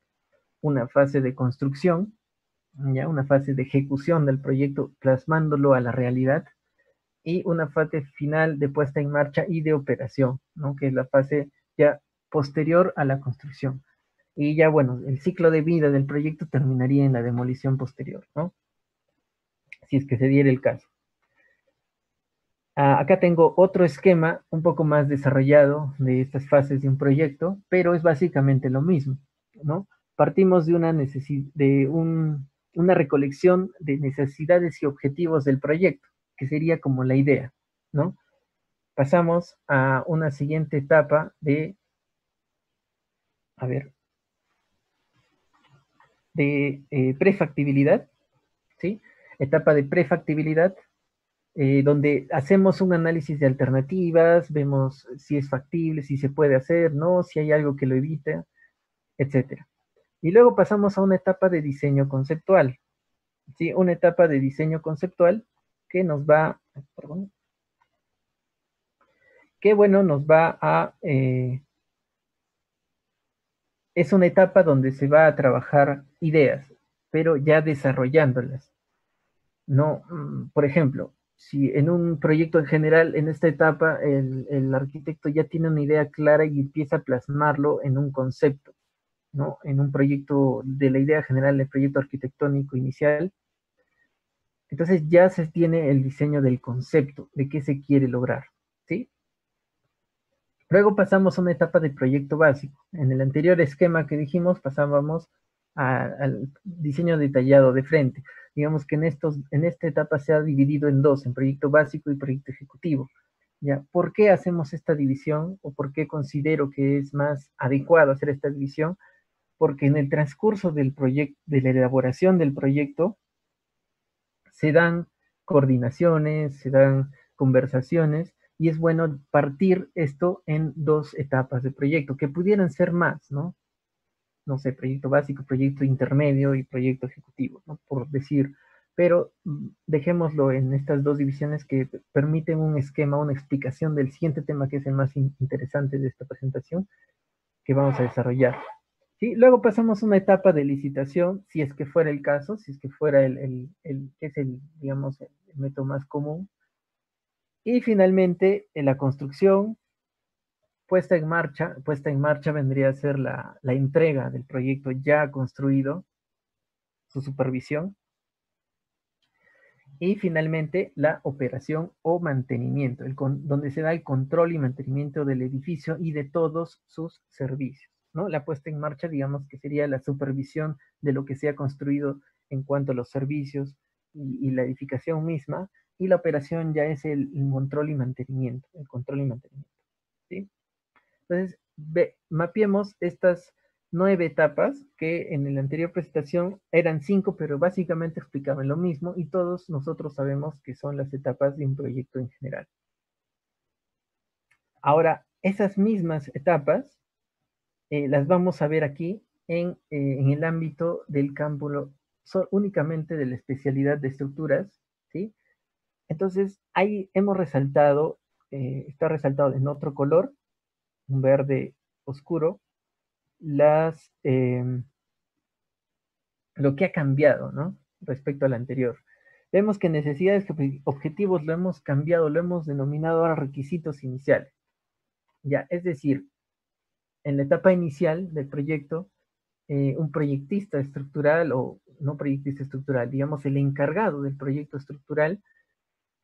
una fase de construcción, ¿ya? Una fase de ejecución del proyecto, plasmándolo a la realidad, y una fase final de puesta en marcha y de operación, ¿no? Que es la fase ya posterior a la construcción. Y ya, bueno, el ciclo de vida del proyecto terminaría en la demolición posterior, ¿no? Si es que se diera el caso. Acá tengo otro esquema un poco más desarrollado de estas fases de un proyecto, pero es básicamente lo mismo, ¿no? Partimos de una recolección de necesidades y objetivos del proyecto, que sería como la idea, ¿no? Pasamos a una siguiente etapa a ver, de prefactibilidad, ¿sí? Etapa de prefactibilidad, donde hacemos un análisis de alternativas, vemos si es factible, si se puede hacer, no, si hay algo que lo evita, etcétera. Y luego pasamos a una etapa de diseño conceptual, ¿sí? Una etapa de diseño conceptual que nos va, perdón, que bueno, nos va a, es una etapa donde se va a trabajar ideas, pero ya desarrollándolas. No, por ejemplo, si en un proyecto en general, en esta etapa, el arquitecto ya tiene una idea clara y empieza a plasmarlo en un concepto, ¿no? En un proyecto de la idea general del proyecto arquitectónico inicial. Entonces ya se tiene el diseño del concepto, de qué se quiere lograr, ¿sí? Luego pasamos a una etapa de proyecto básico. En el anterior esquema que dijimos, pasábamos al diseño detallado de frente. Digamos que en esta etapa se ha dividido en dos, en proyecto básico y proyecto ejecutivo. ¿Ya? ¿Por qué hacemos esta división o por qué considero que es más adecuado hacer esta división? Porque en el transcurso del proyecto, de la elaboración del proyecto, se dan coordinaciones, se dan conversaciones, y es bueno partir esto en dos etapas de proyecto, que pudieran ser más, ¿no? No sé, proyecto básico, proyecto intermedio y proyecto ejecutivo, ¿no? Por decir, pero dejémoslo en estas dos divisiones que permiten un esquema, una explicación del siguiente tema, que es el más interesante de esta presentación, que vamos a desarrollar. ¿Sí? Luego pasamos a una etapa de licitación, si es que fuera el caso, si es que fuera que es digamos, el método más común. Y finalmente, en la construcción, puesta en marcha vendría a ser la entrega del proyecto ya construido, su supervisión. Y finalmente, la operación o mantenimiento, donde se da el control y mantenimiento del edificio y de todos sus servicios, ¿no? La puesta en marcha, digamos que sería la supervisión de lo que se ha construido en cuanto a los servicios y la edificación misma, y la operación ya es el control y mantenimiento, ¿sí? Entonces, mapeemos estas 9 etapas que en la anterior presentación eran 5, pero básicamente explicaban lo mismo y todos nosotros sabemos que son las etapas de un proyecto en general. Ahora, esas mismas etapas las vamos a ver aquí en el ámbito del campo, únicamente de la especialidad de estructuras, ¿sí? Entonces, ahí hemos resaltado, está resaltado en otro color, un verde oscuro, lo que ha cambiado, ¿no? Respecto al anterior. Vemos que necesidades y objetivos lo hemos cambiado, lo hemos denominado ahora requisitos iniciales. Ya, es decir, en la etapa inicial del proyecto, un proyectista estructural o no proyectista estructural, digamos el encargado del proyecto estructural,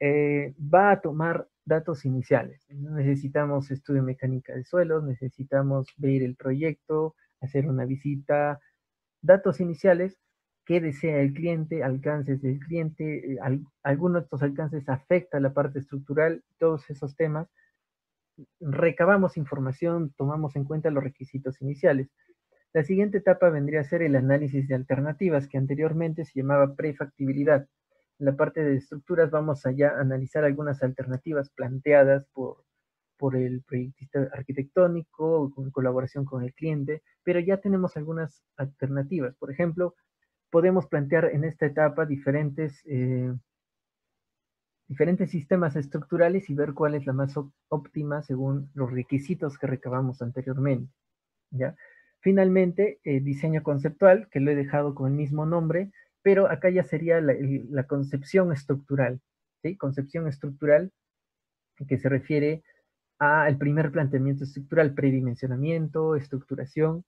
va a tomar datos iniciales. Necesitamos estudio mecánica de suelos, necesitamos ver el proyecto, hacer una visita, datos iniciales, qué desea el cliente, alcances del cliente, alguno de estos alcances afecta a la parte estructural, todos esos temas. Recabamos información, tomamos en cuenta los requisitos iniciales. La siguiente etapa vendría a ser el análisis de alternativas, que anteriormente se llamaba prefactibilidad. En la parte de estructuras vamos allá a analizar algunas alternativas planteadas por el proyectista arquitectónico, en colaboración con el cliente, pero ya tenemos algunas alternativas. Por ejemplo, podemos plantear en esta etapa diferentes sistemas estructurales y ver cuál es la más óptima según los requisitos que recabamos anteriormente, ¿ya? Finalmente, diseño conceptual, que lo he dejado con el mismo nombre, pero acá ya sería la concepción estructural, ¿sí? Concepción estructural que se refiere al primer planteamiento estructural, predimensionamiento, estructuración,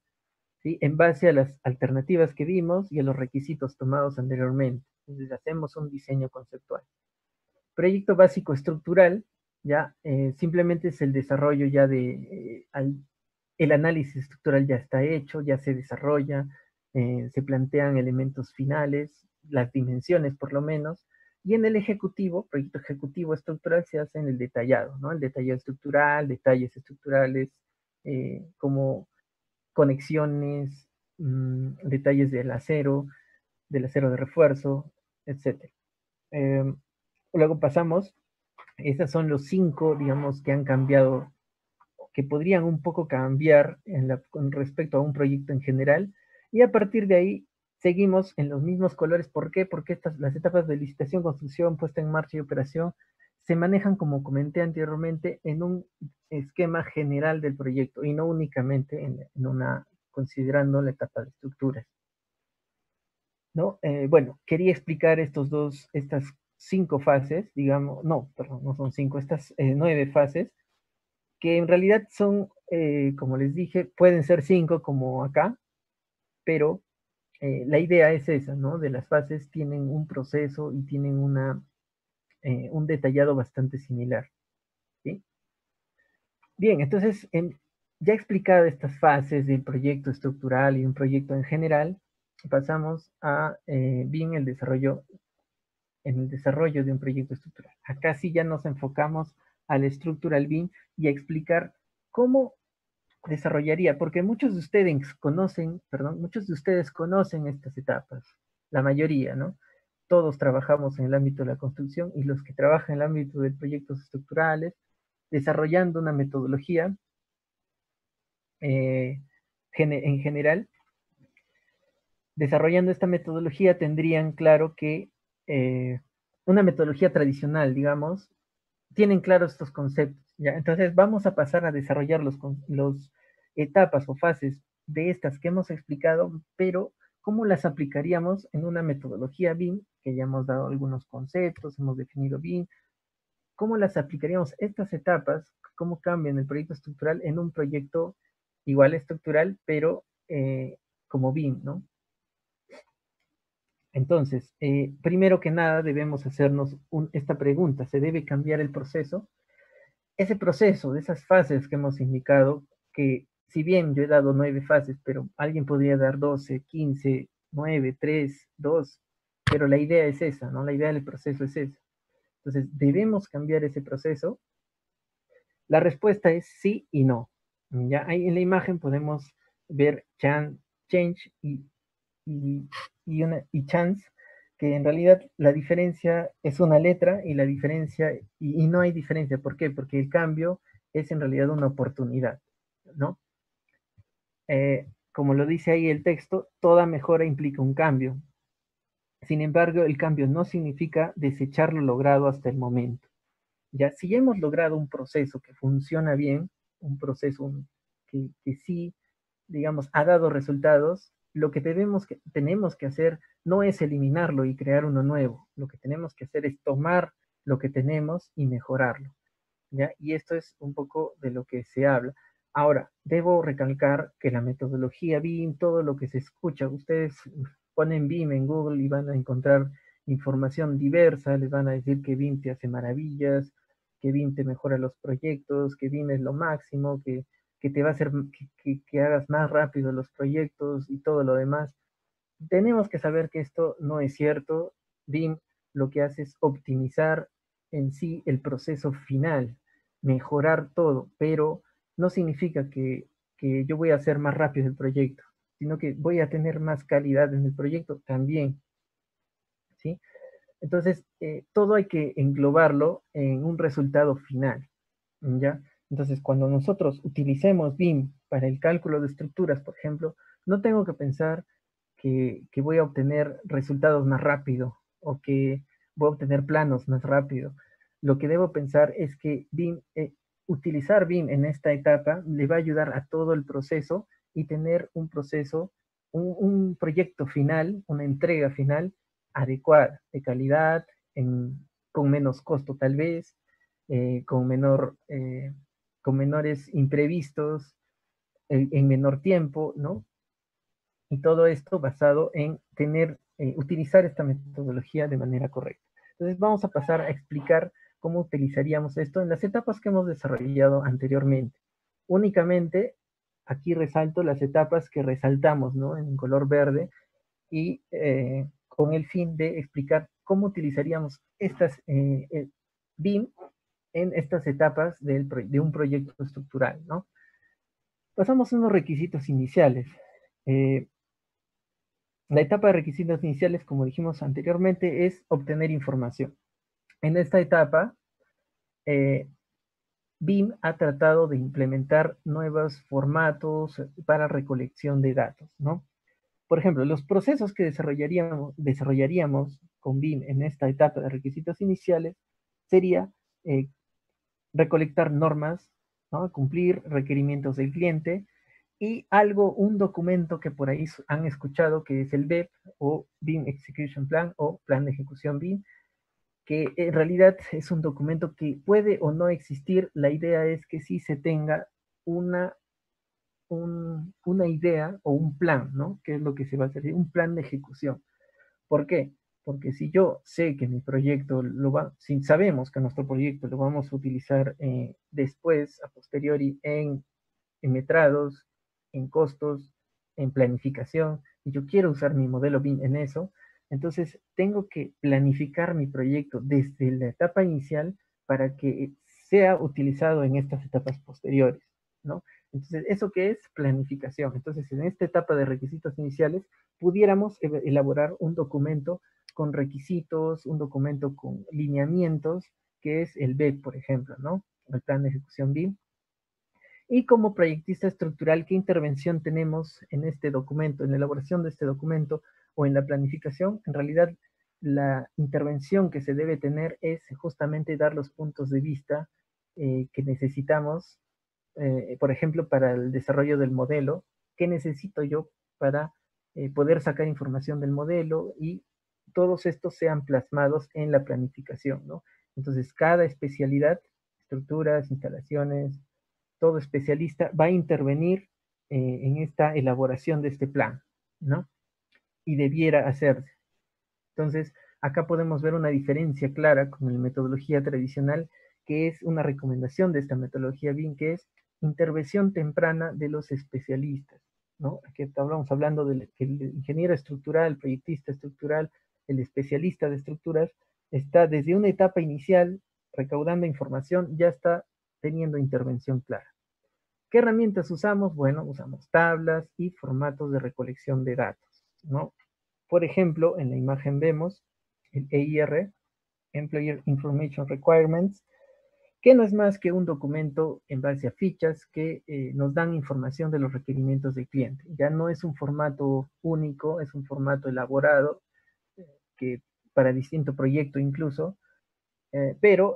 ¿sí? En base a las alternativas que vimos y a los requisitos tomados anteriormente. Entonces hacemos un diseño conceptual. Proyecto básico estructural, ya simplemente es el desarrollo ya el análisis estructural ya está hecho, ya se desarrolla, se plantean elementos finales, las dimensiones por lo menos, y en el ejecutivo, proyecto ejecutivo estructural, se hace en el detallado, ¿no? El detallado estructural, detalles estructurales, como conexiones, detalles del acero de refuerzo, etc. Luego pasamos, esas son los 5, digamos, que han cambiado, que podrían un poco cambiar con respecto a un proyecto en general, y a partir de ahí seguimos en los mismos colores. ¿Por qué? Porque las etapas de licitación, construcción, puesta en marcha y operación se manejan, como comenté anteriormente, en un esquema general del proyecto y no únicamente considerando la etapa de estructuras, ¿no? Bueno, quería explicar estas 5 fases, digamos, no, perdón, no son 5, estas 9 fases, que en realidad son, como les dije, pueden ser 5 como acá, pero la idea es esa, ¿no? De las fases tienen un proceso y tienen un detallado bastante similar, ¿sí? Bien, entonces, ya explicado estas fases del proyecto estructural y un proyecto en general, pasamos a bien en el desarrollo de un proyecto estructural. Acá sí ya nos enfocamos al Structural BIM y a explicar cómo desarrollaría, porque muchos de ustedes conocen estas etapas, la mayoría, ¿no? Todos trabajamos en el ámbito de la construcción, y los que trabajan en el ámbito de proyectos estructurales, desarrollando una metodología en general, desarrollando esta metodología tendrían claro que una metodología tradicional, digamos, tienen claros estos conceptos, ¿ya? Entonces vamos a pasar a desarrollar los etapas o fases de estas que hemos explicado, pero cómo las aplicaríamos en una metodología BIM, que ya hemos dado algunos conceptos, hemos definido BIM, cómo las aplicaríamos estas etapas, cómo cambian el proyecto estructural en un proyecto igual estructural, pero como BIM, ¿no? Entonces, primero que nada debemos hacernos esta pregunta: ¿se debe cambiar el proceso? Ese proceso, de esas fases que hemos indicado, que si bien yo he dado 9 fases, pero alguien podría dar 12, 15, 9, 3, 2, pero la idea es esa, ¿no? La idea del proceso es esa. Entonces, ¿debemos cambiar ese proceso? La respuesta es sí y no. Ya ahí en la imagen podemos ver change y chance, que en realidad la diferencia es una letra, y la diferencia, y no hay diferencia. ¿Por qué? Porque el cambio es en realidad una oportunidad, ¿no? Como lo dice ahí el texto, toda mejora implica un cambio. Sin embargo, el cambio no significa desechar lo logrado hasta el momento. Ya, si ya hemos logrado un proceso que funciona bien, un proceso que sí, digamos, ha dado resultados, lo que tenemos que hacer no es eliminarlo y crear uno nuevo. Lo que tenemos que hacer es tomar lo que tenemos y mejorarlo, ¿ya? Y esto es un poco de lo que se habla. Ahora, debo recalcar que la metodología BIM, todo lo que se escucha, ustedes ponen BIM en Google y van a encontrar información diversa, les van a decir que BIM te hace maravillas, que BIM te mejora los proyectos, que BIM es lo máximo, que te va a hacer que hagas más rápido los proyectos y todo lo demás. Tenemos que saber que esto no es cierto. BIM lo que hace es optimizar en sí el proceso final, mejorar todo, pero no significa que yo voy a hacer más rápido el proyecto, sino que voy a tener más calidad en el proyecto también, ¿sí? Entonces, todo hay que englobarlo en un resultado final, ¿ya? Entonces, cuando nosotros utilicemos BIM para el cálculo de estructuras, por ejemplo, no tengo que pensar que voy a obtener resultados más rápido, o que voy a obtener planos más rápido. Lo que debo pensar es que BIM utilizar BIM en esta etapa le va a ayudar a todo el proceso y tener un proceso, un proyecto final, una entrega final adecuada, de calidad, con menos costo tal vez, con con menores imprevistos, en menor tiempo, ¿no? Y todo esto basado en utilizar esta metodología de manera correcta. Entonces vamos a pasar a explicar cómo utilizaríamos esto en las etapas que hemos desarrollado anteriormente. Únicamente aquí resalto las etapas que resaltamos, ¿no? En color verde y con el fin de explicar cómo utilizaríamos estas BIM en estas etapas de un proyecto estructural, ¿no? Pasamos a unos requisitos iniciales. La etapa de requisitos iniciales, como dijimos anteriormente, es obtener información. En esta etapa, BIM ha tratado de implementar nuevos formatos para recolección de datos, ¿no? Por ejemplo, los procesos que desarrollaríamos con BIM en esta etapa de requisitos iniciales sería recolectar normas, ¿no? Cumplir requerimientos del cliente y un documento que por ahí han escuchado que es el BEP o BIM Execution Plan o Plan de Ejecución BIM, que en realidad es un documento que puede o no existir. La idea es que sí se tenga una idea o un plan, ¿no? ¿Qué es lo que se va a hacer? Un plan de ejecución. ¿Por qué? Porque si yo sé que mi proyecto si sabemos que nuestro proyecto lo vamos a utilizar después, a posteriori, en metrados, en costos, en planificación, y yo quiero usar mi modelo BIM en eso, entonces tengo que planificar mi proyecto desde la etapa inicial para que sea utilizado en estas etapas posteriores, ¿no? Entonces, ¿eso qué es? Planificación. Entonces, en esta etapa de requisitos iniciales, pudiéramos elaborar un documento con requisitos, un documento con lineamientos, que es el BEP, por ejemplo, ¿no? El plan de ejecución BIM. Y como proyectista estructural, ¿qué intervención tenemos en este documento, en la elaboración de este documento o en la planificación? En realidad, la intervención que se debe tener es justamente dar los puntos de vista que necesitamos, por ejemplo, para el desarrollo del modelo. ¿Qué necesito yo para poder sacar información del modelo? Y todos estos sean plasmados en la planificación, ¿no? Entonces, cada especialidad, estructuras, instalaciones, todo especialista va a intervenir en esta elaboración de este plan, ¿no? Y debiera hacerse. Entonces, acá podemos ver una diferencia clara con la metodología tradicional, que es una recomendación de esta metodología BIM, que es intervención temprana de los especialistas, ¿no? Aquí estamos hablando de que el ingeniero estructural, el proyectista estructural, el especialista de estructuras, está desde una etapa inicial recaudando información, ya está teniendo intervención clara. ¿Qué herramientas usamos? Bueno, usamos tablas y formatos de recolección de datos, ¿no? Por ejemplo, en la imagen vemos el EIR, Employer Information Requirements, que no es más que un documento en base a fichas que nos dan información de los requerimientos del cliente. Ya no es un formato único, es un formato elaborado que para distinto proyecto incluso, pero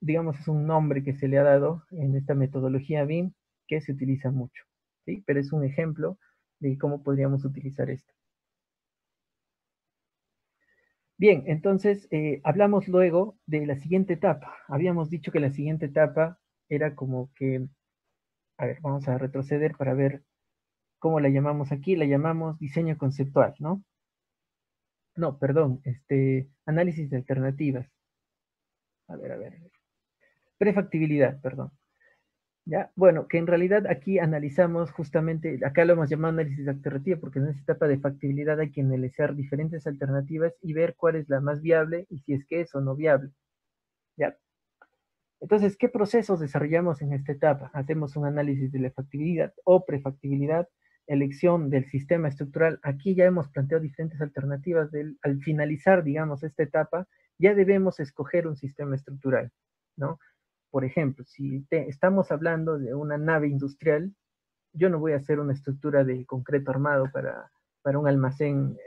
digamos, es un nombre que se le ha dado en esta metodología BIM que se utiliza mucho, ¿sí? Pero es un ejemplo de cómo podríamos utilizar esto. Bien, entonces hablamos luego de la siguiente etapa. Habíamos dicho que la siguiente etapa era como que, a ver, vamos a retroceder para ver cómo la llamamos aquí. La llamamos diseño conceptual, ¿no? No, perdón, análisis de alternativas. A ver. Prefactibilidad, perdón. ¿Ya? Bueno, que en realidad aquí analizamos justamente, acá lo hemos llamado análisis alternativa, porque en esta etapa de factibilidad hay que analizar diferentes alternativas y ver cuál es la más viable y si es que es o no viable. ¿Ya? Entonces, ¿qué procesos desarrollamos en esta etapa? Hacemos un análisis de la factibilidad o prefactibilidad, elección del sistema estructural. Aquí ya hemos planteado diferentes alternativas. Al finalizar, digamos, esta etapa, ya debemos escoger un sistema estructural, ¿no? Por ejemplo, si estamos hablando de una nave industrial, yo no voy a hacer una estructura de concreto armado para un almacén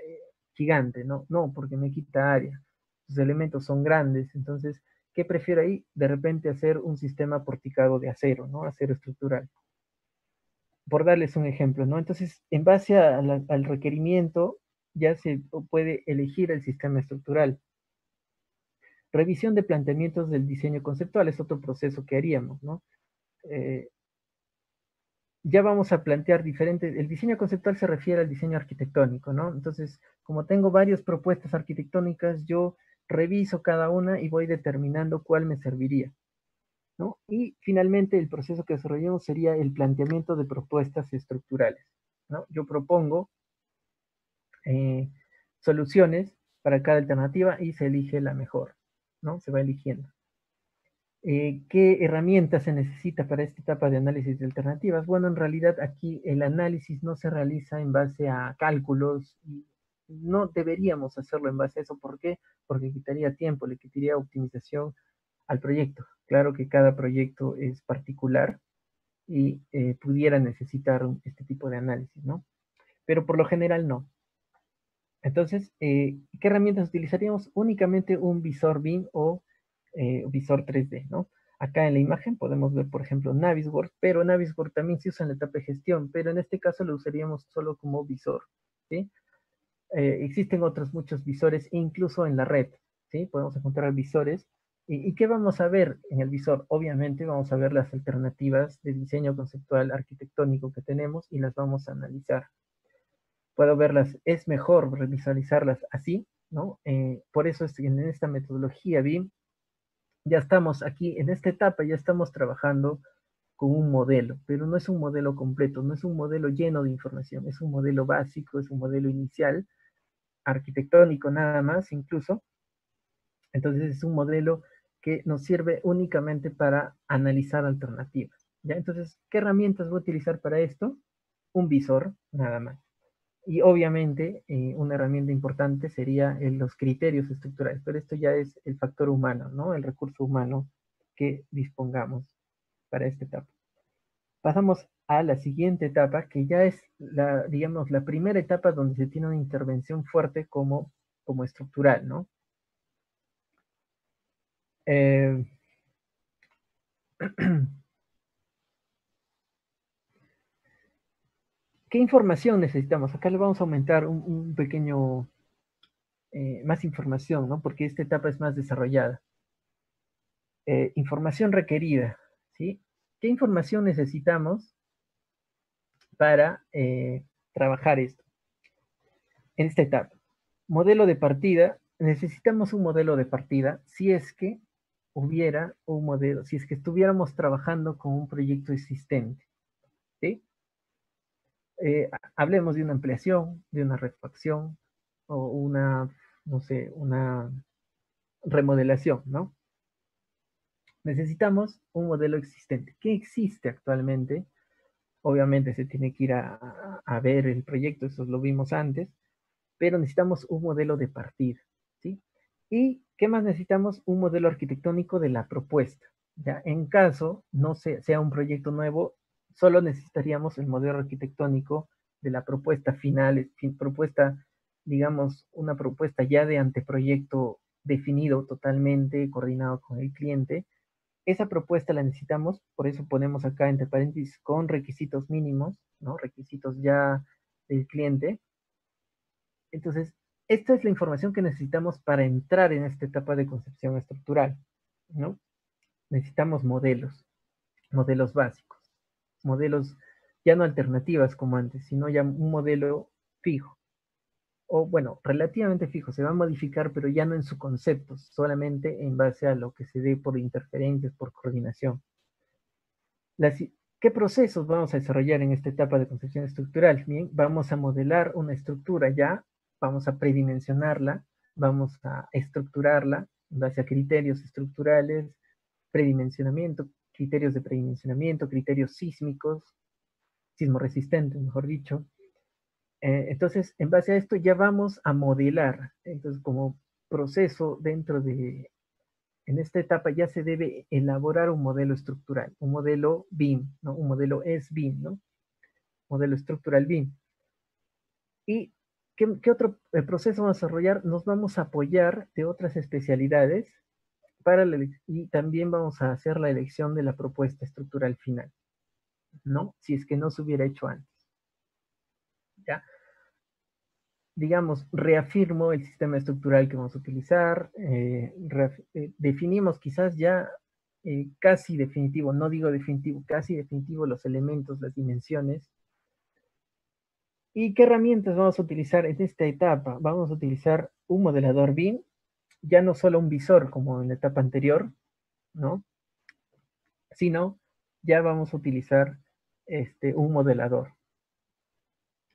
gigante, ¿no? No, porque me quita área. Sus elementos son grandes, entonces ¿Qué prefiero ahí? De repente hacer un sistema porticado de acero, ¿no? Acero estructural. Por darles un ejemplo, ¿no? Entonces, en base al requerimiento, ya se puede elegir el sistema estructural. Revisión de planteamientos del diseño conceptual es otro proceso que haríamos, ¿no? Ya vamos a plantear diferentes, el diseño conceptual se refiere al diseño arquitectónico, ¿no? Entonces, como tengo varias propuestas arquitectónicas, yo reviso cada una y voy determinando cuál me serviría, ¿no? Y finalmente el proceso que desarrollamos sería el planteamiento de propuestas estructurales, ¿no? Yo propongo soluciones para cada alternativa y se elige la mejor, ¿no? Se va eligiendo. ¿Qué herramientas se necesita para esta etapa de análisis de alternativas? Bueno, en realidad aquí el análisis no se realiza en base a cálculos y no deberíamos hacerlo en base a eso. ¿Por qué? Porque quitaría tiempo, le quitaría optimización al proyecto. Claro que cada proyecto es particular y pudiera necesitar este tipo de análisis, ¿no? Pero por lo general no. Entonces, ¿qué herramientas utilizaríamos? Únicamente un visor BIM o visor 3D, ¿no? Acá en la imagen podemos ver, por ejemplo, Navisworks, pero Navisworks también se usa en la etapa de gestión, pero en este caso lo usaríamos solo como visor, ¿sí? Existen otros muchos visores, incluso en la red, ¿sí? Podemos encontrar visores. ¿Y qué vamos a ver en el visor? Obviamente vamos a ver las alternativas de diseño conceptual arquitectónico que tenemos y las vamos a analizar. Puedo verlas, es mejor revisualizarlas así, ¿no? Por eso en esta metodología BIM ya estamos aquí, en esta etapa ya estamos trabajando con un modelo, pero no es un modelo completo, no es un modelo lleno de información, es un modelo básico, es un modelo inicial, arquitectónico nada más incluso. Entonces es un modelo que nos sirve únicamente para analizar alternativas, ¿ya? Entonces, ¿qué herramientas voy a utilizar para esto? Un visor, nada más. Y obviamente una herramienta importante sería los criterios estructurales, pero esto ya es el factor humano, ¿no? El recurso humano que dispongamos para esta etapa. Pasamos a la siguiente etapa, que ya es la, digamos, la primera etapa donde se tiene una intervención fuerte como estructural, ¿no? Eh, ¿Qué información necesitamos? Acá le vamos a aumentar un pequeño, más información, ¿no? Porque esta etapa es más desarrollada. Información requerida, ¿sí? ¿Qué información necesitamos para trabajar esto en esta etapa? Modelo de partida. Necesitamos un modelo de partida si es que hubiera un modelo, si es que estuviéramos trabajando con un proyecto existente, ¿sí? Hablemos de una ampliación, de una refacción o una, no sé, una remodelación, ¿no? Necesitamos un modelo existente. ¿Qué existe actualmente? Obviamente se tiene que ir a ver el proyecto, eso lo vimos antes, pero necesitamos un modelo de partida, ¿sí? ¿Y qué más necesitamos? Un modelo arquitectónico de la propuesta. Ya, en caso no sea un proyecto nuevo, solo necesitaríamos el modelo arquitectónico de la propuesta final, propuesta, digamos, una propuesta ya de anteproyecto definido totalmente, coordinado con el cliente. Esa propuesta la necesitamos, por eso ponemos acá entre paréntesis con requisitos mínimos, ¿no? Requisitos ya del cliente. Entonces, esta es la información que necesitamos para entrar en esta etapa de concepción estructural, ¿no? Necesitamos modelos básicos, modelos ya no alternativas como antes, sino ya un modelo fijo, o bueno, relativamente fijo, se va a modificar, pero ya no en su concepto, solamente en base a lo que se dé por interferencias, por coordinación. ¿Qué procesos vamos a desarrollar en esta etapa de concepción estructural? Bien, vamos a modelar una estructura ya, vamos a predimensionarla, vamos a estructurarla en base a criterios estructurales, predimensionamiento, criterios de predimensionamiento, criterios sísmicos, sismo resistente, mejor dicho. Entonces, en base a esto ya vamos a modelar. Entonces, como proceso dentro de, en esta etapa ya se debe elaborar un modelo estructural, un modelo BIM, ¿no? Un modelo SBIM, ¿no? Modelo estructural BIM. ¿Y qué otro proceso vamos a desarrollar? Nos vamos a apoyar de otras especialidades y también vamos a hacer la elección de la propuesta estructural final, ¿no? Si es que no se hubiera hecho antes. ¿Ya? Digamos, reafirmo el sistema estructural que vamos a utilizar, definimos quizás ya casi definitivo, no digo definitivo, casi definitivo los elementos, las dimensiones. ¿Y qué herramientas vamos a utilizar en esta etapa? Vamos a utilizar un modelador BIM, ya no solo un visor como en la etapa anterior, ¿no? Sino ya vamos a utilizar un modelador,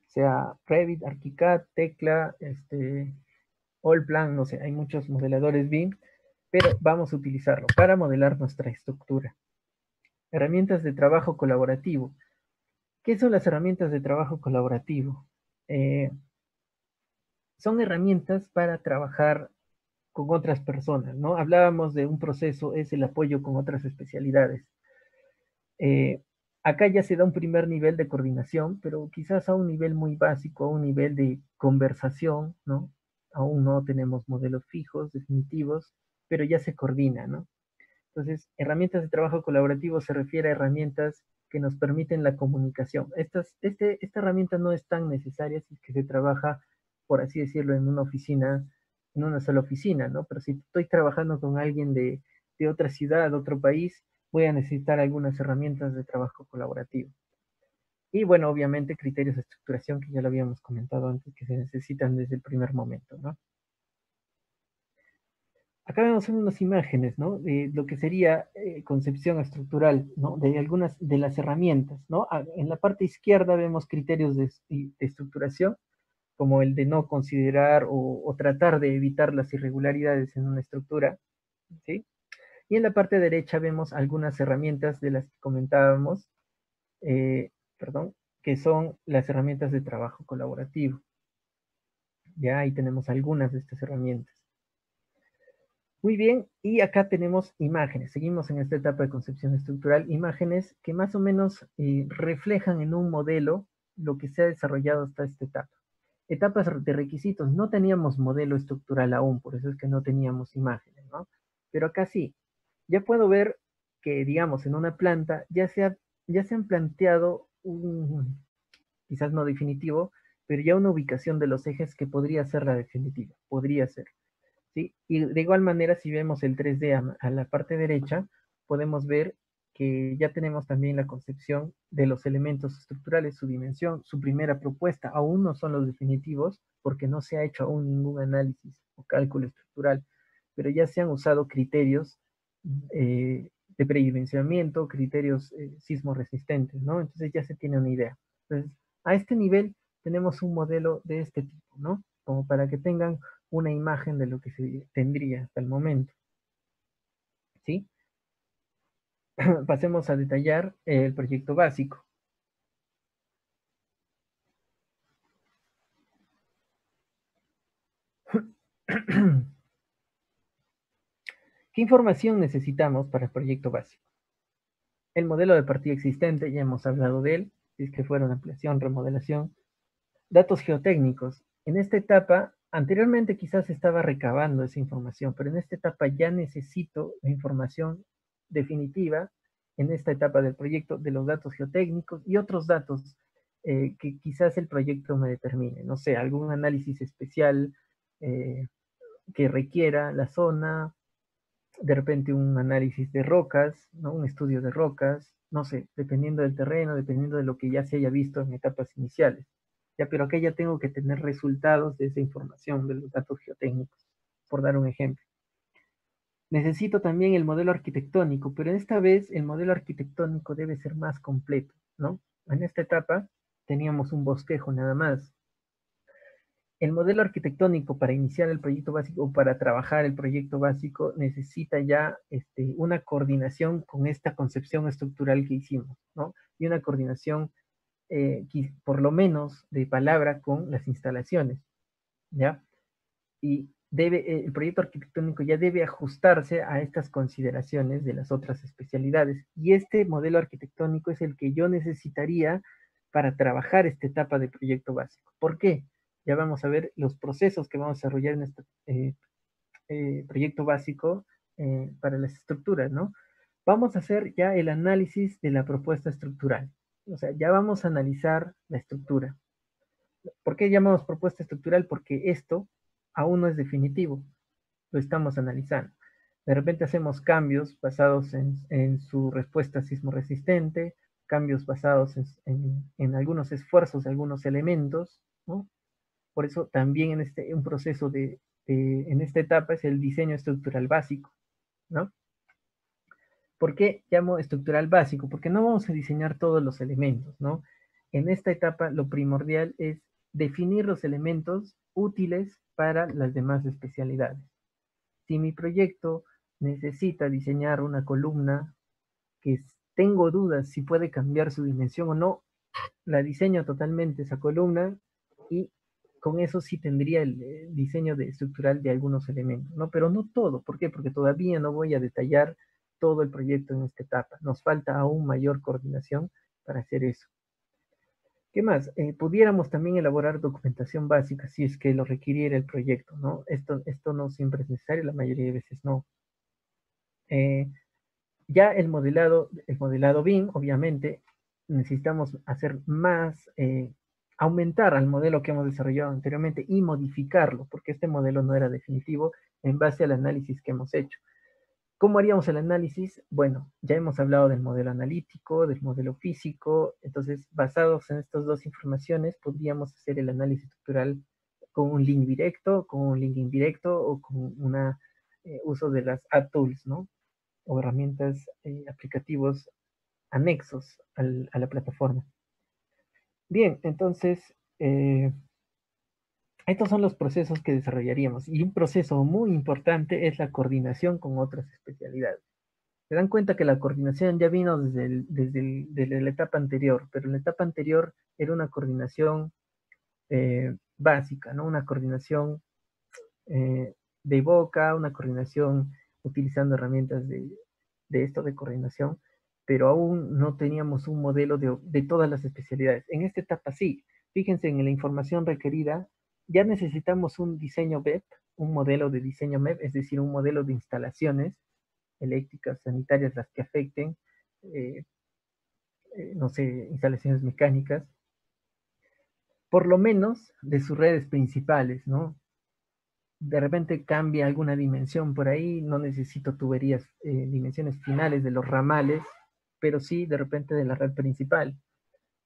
sea Revit, ArchiCAD, Tecla, Allplan, no sé, hay muchos modeladores BIM, pero vamos a utilizarlo para modelar nuestra estructura. Herramientas de trabajo colaborativo. ¿Qué son las herramientas de trabajo colaborativo? Son herramientas para trabajar con otras personas, ¿no? Hablábamos de un proceso, es el apoyo con otras especialidades. Acá ya se da un primer nivel de coordinación, pero quizás a un nivel muy básico, a un nivel de conversación, ¿no? Aún no tenemos modelos fijos, definitivos, pero ya se coordina, ¿no? Entonces, herramientas de trabajo colaborativo se refiere a herramientas que nos permiten la comunicación. Esta herramienta no es tan necesaria si es que se trabaja, por así decirlo, en una oficina, en una sola oficina, ¿no? Pero si estoy trabajando con alguien de otra ciudad, de otro país, voy a necesitar algunas herramientas de trabajo colaborativo. Y bueno, obviamente criterios de estructuración que ya lo habíamos comentado antes, que se necesitan desde el primer momento, ¿no? Acá vemos unas imágenes, ¿no? De lo que sería concepción estructural, ¿no? De algunas de las herramientas, ¿no? En la parte izquierda vemos criterios de estructuración, como el de no considerar o tratar de evitar las irregularidades en una estructura, ¿sí? Y en la parte derecha vemos algunas herramientas de las que comentábamos, perdón, que son las herramientas de trabajo colaborativo. Ya ahí tenemos algunas de estas herramientas. Muy bien, y acá tenemos imágenes. Seguimos en esta etapa de concepción estructural, imágenes que más o menos reflejan en un modelo lo que se ha desarrollado hasta esta etapa. Etapas de requisitos. No teníamos modelo estructural aún, por eso es que no teníamos imágenes, ¿no? Pero acá sí. Ya puedo ver que, digamos, en una planta ya se han planteado quizás no definitivo, pero ya una ubicación de los ejes que podría ser la definitiva. Podría ser. ¿Sí? Y de igual manera, si vemos el 3D a la parte derecha, podemos ver que ya tenemos también la concepción de los elementos estructurales, su dimensión, su primera propuesta. Aún no son los definitivos porque no se ha hecho aún ningún análisis o cálculo estructural, pero ya se han usado criterios de predimensionamiento, criterios sismo resistentes, ¿no? Entonces ya se tiene una idea. Entonces, a este nivel tenemos un modelo de este tipo, ¿no? Como para que tengan una imagen de lo que se tendría hasta el momento. ¿Sí? Pasemos a detallar el proyecto básico. ¿Qué información necesitamos para el proyecto básico? El modelo de partida existente, ya hemos hablado de él, si es que fuera una ampliación, remodelación. Datos geotécnicos. En esta etapa, anteriormente quizás estaba recabando esa información, pero en esta etapa ya necesito la información definitiva en esta etapa del proyecto de los datos geotécnicos y otros datos que quizás el proyecto me determine. No sé, algún análisis especial que requiera la zona, de repente un análisis de rocas, ¿no? Un estudio de rocas, no sé, dependiendo del terreno, dependiendo de lo que ya se haya visto en etapas iniciales. Ya, pero acá ya tengo que tener resultados de esa información, de los datos geotécnicos, por dar un ejemplo. Necesito también el modelo arquitectónico, pero esta vez el modelo arquitectónico debe ser más completo, ¿no? En esta etapa teníamos un bosquejo nada más. El modelo arquitectónico para iniciar el proyecto básico o para trabajar el proyecto básico necesita ya una coordinación con esta concepción estructural que hicimos, ¿no? Y una coordinación, por lo menos, de palabra con las instalaciones, ¿ya? Y el proyecto arquitectónico ya debe ajustarse a estas consideraciones de las otras especialidades. Y este modelo arquitectónico es el que yo necesitaría para trabajar esta etapa de proyecto básico. ¿Por qué? Ya vamos a ver los procesos que vamos a desarrollar en este proyecto básico para las estructuras, ¿no? Vamos a hacer ya el análisis de la propuesta estructural. O sea, ya vamos a analizar la estructura. ¿Por qué llamamos propuesta estructural? Porque esto aún no es definitivo, lo estamos analizando. De repente hacemos cambios basados en su respuesta sismo resistente, cambios basados en algunos esfuerzos de algunos elementos, ¿no? Por eso también en un proceso en esta etapa es el diseño estructural básico, ¿no? ¿Por qué llamo estructural básico? Porque no vamos a diseñar todos los elementos, ¿no? En esta etapa lo primordial es definir los elementos útiles para las demás especialidades. Si mi proyecto necesita diseñar una columna que tengo dudas si puede cambiar su dimensión o no, la diseño totalmente esa columna y con eso sí tendría el diseño estructural de algunos elementos, ¿no? Pero no todo. ¿Por qué? Porque todavía no voy a detallar todo el proyecto en esta etapa. Nos falta aún mayor coordinación para hacer eso. ¿Qué más? Pudiéramos también elaborar documentación básica si es que lo requiriera el proyecto, ¿no? Esto no siempre es necesario, la mayoría de veces no. Ya el modelado BIM, obviamente, necesitamos hacer más, aumentar al modelo que hemos desarrollado anteriormente y modificarlo, porque este modelo no era definitivo en base al análisis que hemos hecho. ¿Cómo haríamos el análisis? Bueno, ya hemos hablado del modelo analítico, del modelo físico, entonces basados en estas dos informaciones podríamos hacer el análisis estructural con un link directo, con un link indirecto o con un uso de las Add Tools, ¿no? O herramientas aplicativos anexos a la plataforma. Bien, entonces, estos son los procesos que desarrollaríamos. Y un proceso muy importante es la coordinación con otras especialidades. Se dan cuenta que la coordinación ya vino desde la etapa anterior, pero en la etapa anterior era una coordinación básica, ¿no? Una coordinación de boca, una coordinación utilizando herramientas de coordinación, pero aún no teníamos un modelo de todas las especialidades. En esta etapa sí, fíjense en la información requerida, ya necesitamos un diseño MEP, un modelo de diseño MEP, es decir, un modelo de instalaciones eléctricas, sanitarias, las que afecten, no sé, instalaciones mecánicas, por lo menos de sus redes principales, ¿no? De repente cambia alguna dimensión por ahí, no necesito tuberías, dimensiones finales de los ramales, pero sí de repente de la red principal,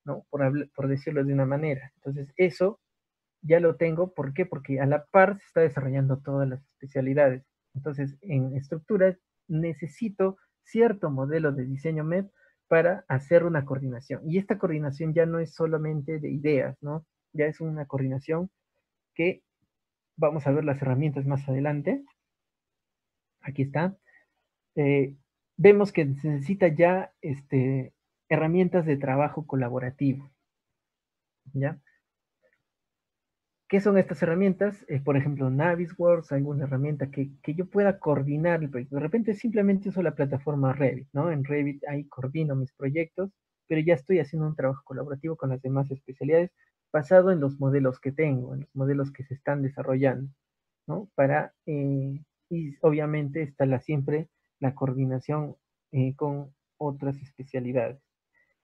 ¿no? Por decirlo de una manera. Entonces, eso ya lo tengo, ¿por qué? Porque a la par se está desarrollando todas las especialidades. Entonces, en estructuras necesito cierto modelo de diseño MEP para hacer una coordinación. Y esta coordinación ya no es solamente de ideas, ¿no? Ya es una coordinación que vamos a ver las herramientas más adelante. Aquí está. Vemos que se necesita ya herramientas de trabajo colaborativo. ¿Ya? ¿Qué son estas herramientas? Por ejemplo, Navisworks, alguna herramienta que yo pueda coordinar el proyecto. De repente simplemente uso la plataforma Revit, ¿no? En Revit ahí coordino mis proyectos, pero ya estoy haciendo un trabajo colaborativo con las demás especialidades basado en los modelos que tengo, en los modelos que se están desarrollando, ¿no? Y obviamente está siempre la coordinación con otras especialidades.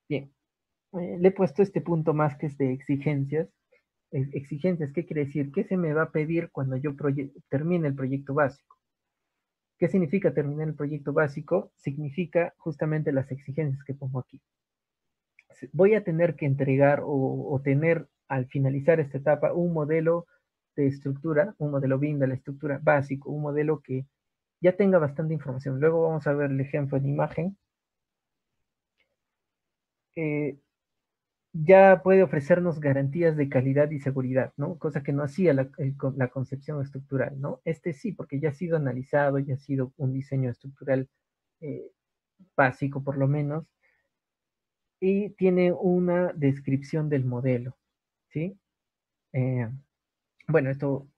Bien, le he puesto este punto más que es de exigencias. Exigencias, ¿qué quiere decir? ¿Qué se me va a pedir cuando yo termine el proyecto básico? ¿Qué significa terminar el proyecto básico? Significa justamente las exigencias que pongo aquí. Voy a tener que entregar o tener al finalizar esta etapa un modelo de estructura, un modelo BIM de la estructura básico, un modelo que ya tenga bastante información. Luego vamos a ver el ejemplo en imagen. Ya puede ofrecernos garantías de calidad y seguridad, ¿no? Cosa que no hacía la concepción estructural, ¿no? Este sí, porque ya ha sido analizado, ya ha sido un diseño estructural básico por lo menos, y tiene una descripción del modelo, ¿sí? Bueno, esto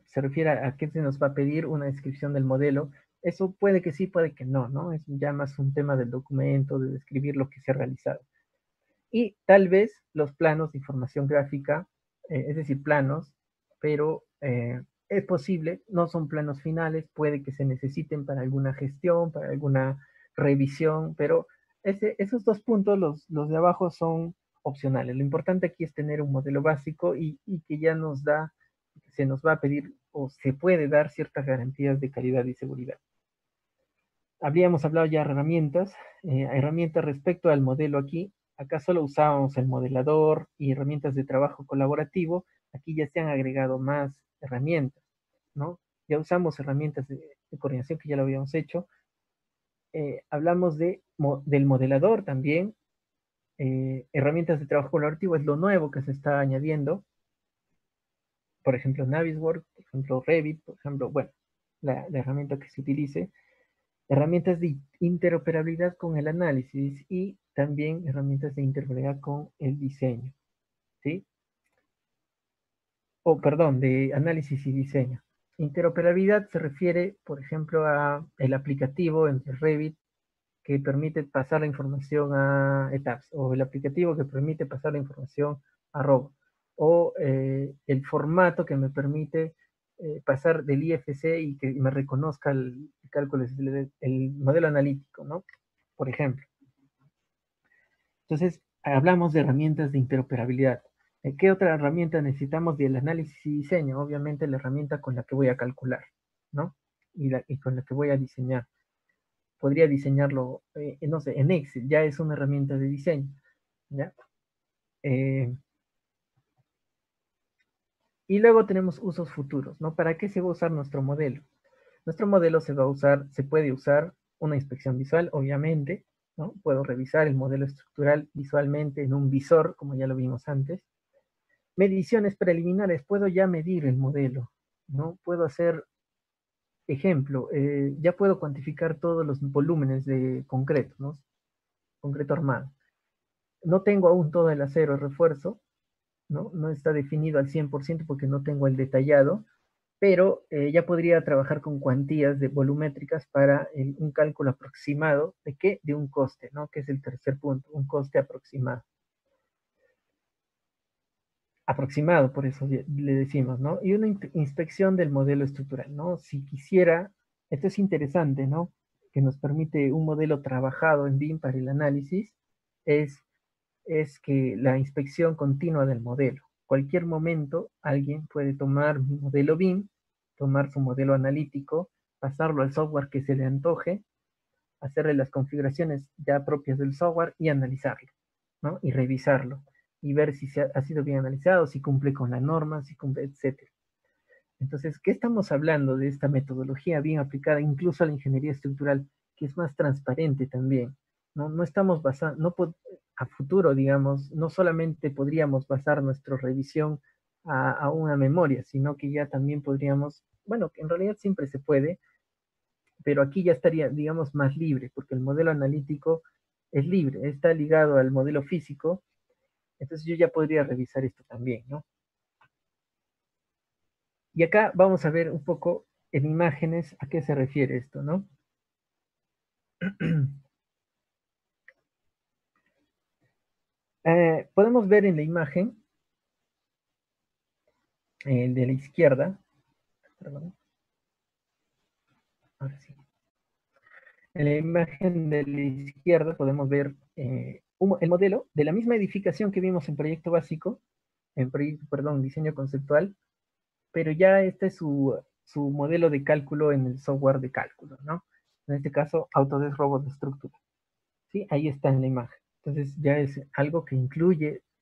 se refiere a qué se nos va a pedir una descripción del modelo. Eso puede que sí, puede que no, ¿no? Es ya más un tema del documento, de describir lo que se ha realizado. Y tal vez los planos de información gráfica, es decir, planos, pero es posible, no son planos finales, puede que se necesiten para alguna gestión, para alguna revisión, pero esos dos puntos, los de abajo, son opcionales. Lo importante aquí es tener un modelo básico y que ya se nos va a pedir o se puede dar ciertas garantías de calidad y seguridad. Habíamos hablado ya de herramientas respecto al modelo aquí. Acá solo usábamos el modelador y herramientas de trabajo colaborativo. Aquí ya se han agregado más herramientas, ¿no? Ya usamos herramientas de coordinación que ya lo habíamos hecho. Hablamos del modelador también. Herramientas de trabajo colaborativo es lo nuevo que se está añadiendo. Por ejemplo, Navisworks, por ejemplo, Revit, por ejemplo, bueno, la herramienta que se utilice. Herramientas de interoperabilidad con el análisis y también herramientas de interoperabilidad con el diseño, ¿sí? O perdón, de análisis y diseño. Interoperabilidad se refiere, por ejemplo, a el aplicativo entre Revit que permite pasar la información a ETABS, o el aplicativo que permite pasar la información a Robo, o el formato que me permite pasar del IFC y que me reconozca el cálculo, el modelo analítico, ¿no? Por ejemplo. Entonces, hablamos de herramientas de interoperabilidad. ¿Qué otra herramienta necesitamos del análisis y diseño? Obviamente la herramienta con la que voy a calcular, ¿no? Y con la que voy a diseñar. Podría diseñarlo, no sé, en Excel, ya es una herramienta de diseño, ¿ya? Y luego tenemos usos futuros, ¿no? ¿Para qué se va a usar nuestro modelo? Nuestro modelo se puede usar una inspección visual, obviamente, ¿no? Puedo revisar el modelo estructural visualmente en un visor, como ya lo vimos antes. Mediciones preliminares, puedo ya medir el modelo, ¿no? Puedo hacer, ejemplo, ya puedo cuantificar todos los volúmenes de concreto, ¿no? Concreto armado. No tengo aún todo el acero refuerzo, ¿no? No está definido al 100% porque no tengo el detallado, pero ya podría trabajar con cuantías de volumétricas para un cálculo aproximado de qué, de un coste, ¿no? Que es el tercer punto, un coste aproximado. Aproximado, por eso le decimos, ¿no? Y una inspección del modelo estructural, ¿no? Si quisiera, esto es interesante, ¿no? Que nos permite un modelo trabajado en BIM para el análisis, es, es que la inspección continua del modelo. Cualquier momento alguien puede tomar un modelo BIM, tomar su modelo analítico, pasarlo al software que se le antoje, hacerle las configuraciones ya propias del software y analizarlo, ¿no? Y revisarlo y ver si ha sido bien analizado, si cumple con la norma, si cumple, etc. Entonces, ¿qué estamos hablando de esta metodología bien aplicada incluso a la ingeniería estructural, que es más transparente también? No estamos basando, a futuro, digamos, no solamente podríamos basar nuestra revisión a una memoria, sino que ya también podríamos, bueno, en realidad siempre se puede, pero aquí ya estaría, digamos, más libre, porque el modelo analítico es libre, está ligado al modelo físico, entonces yo ya podría revisar esto también, ¿no? Y acá vamos a ver un poco en imágenes a qué se refiere esto, ¿no? Podemos ver en la imagen de la izquierda, perdón, ahora sí. En la imagen de la izquierda podemos ver el modelo de la misma edificación que vimos en proyecto básico, en proyecto, perdón, diseño conceptual, pero ya este es su modelo de cálculo en el software de cálculo, ¿no? En este caso, Autodesk Robot Structure. ¿Sí? Ahí está en la imagen. Entonces ya es algo que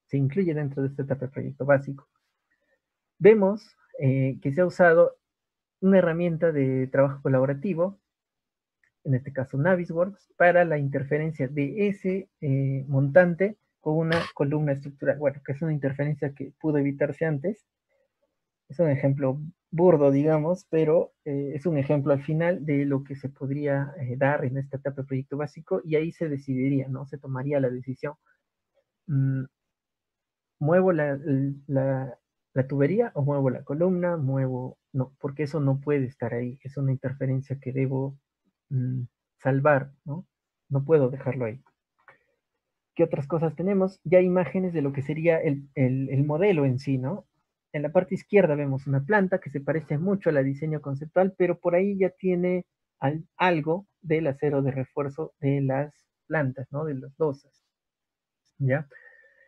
se incluye dentro de esta etapa de proyecto básico. Vemos que se ha usado una herramienta de trabajo colaborativo, en este caso Navisworks, para la interferencia de ese montante con una columna estructural. Bueno, que es una interferencia que pudo evitarse antes. Es un ejemplo burdo, digamos, pero es un ejemplo al final de lo que se podría dar en esta etapa de proyecto básico y ahí se decidiría, ¿no? Se tomaría la decisión. ¿Muevo la tubería o muevo la columna? No, porque eso no puede estar ahí. Es una interferencia que debo salvar, ¿no? No puedo dejarlo ahí. ¿Qué otras cosas tenemos? Ya imágenes de lo que sería el modelo en sí, ¿no? En la parte izquierda vemos una planta que se parece mucho al diseño conceptual, pero por ahí ya tiene algo del acero de refuerzo de las plantas, ¿no? De las losas, ¿ya?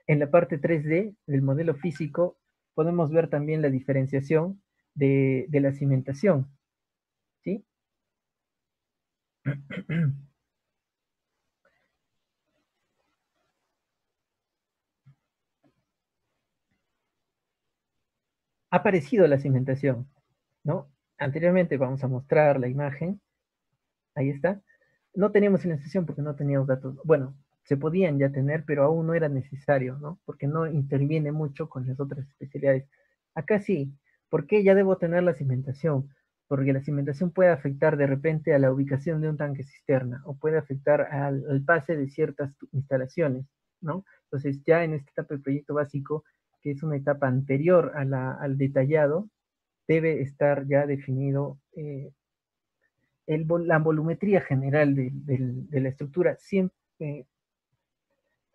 En la parte 3D del modelo físico podemos ver también la diferenciación de la cimentación, ¿sí? Ha aparecido la cimentación, ¿no? Anteriormente vamos a mostrar la imagen, ahí está. No teníamos cimentación porque no teníamos datos, bueno, se podían ya tener, pero aún no era necesario, ¿no? Porque no interviene mucho con las otras especialidades. Acá sí, ¿por qué ya debo tener la cimentación? Porque la cimentación puede afectar de repente a la ubicación de un tanque cisterna o puede afectar al pase de ciertas instalaciones, ¿no? Entonces ya en esta etapa del proyecto básico, que es una etapa anterior al detallado, debe estar ya definido la volumetría general de la estructura, siempre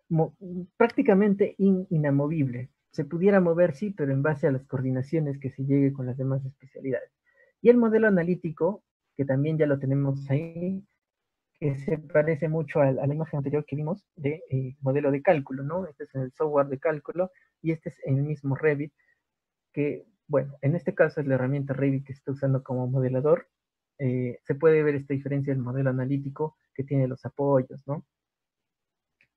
mo, prácticamente inamovible. Se pudiera mover, sí, pero en base a las coordinaciones que se llegue con las demás especialidades. Y el modelo analítico, que también ya lo tenemos ahí, que se parece mucho a la imagen anterior que vimos de modelo de cálculo, ¿no? Este es el software de cálculo y este es el mismo Revit, que, bueno, en este caso es la herramienta Revit que se está usando como modelador. Se puede ver esta diferencia del modelo analítico que tiene los apoyos, ¿no?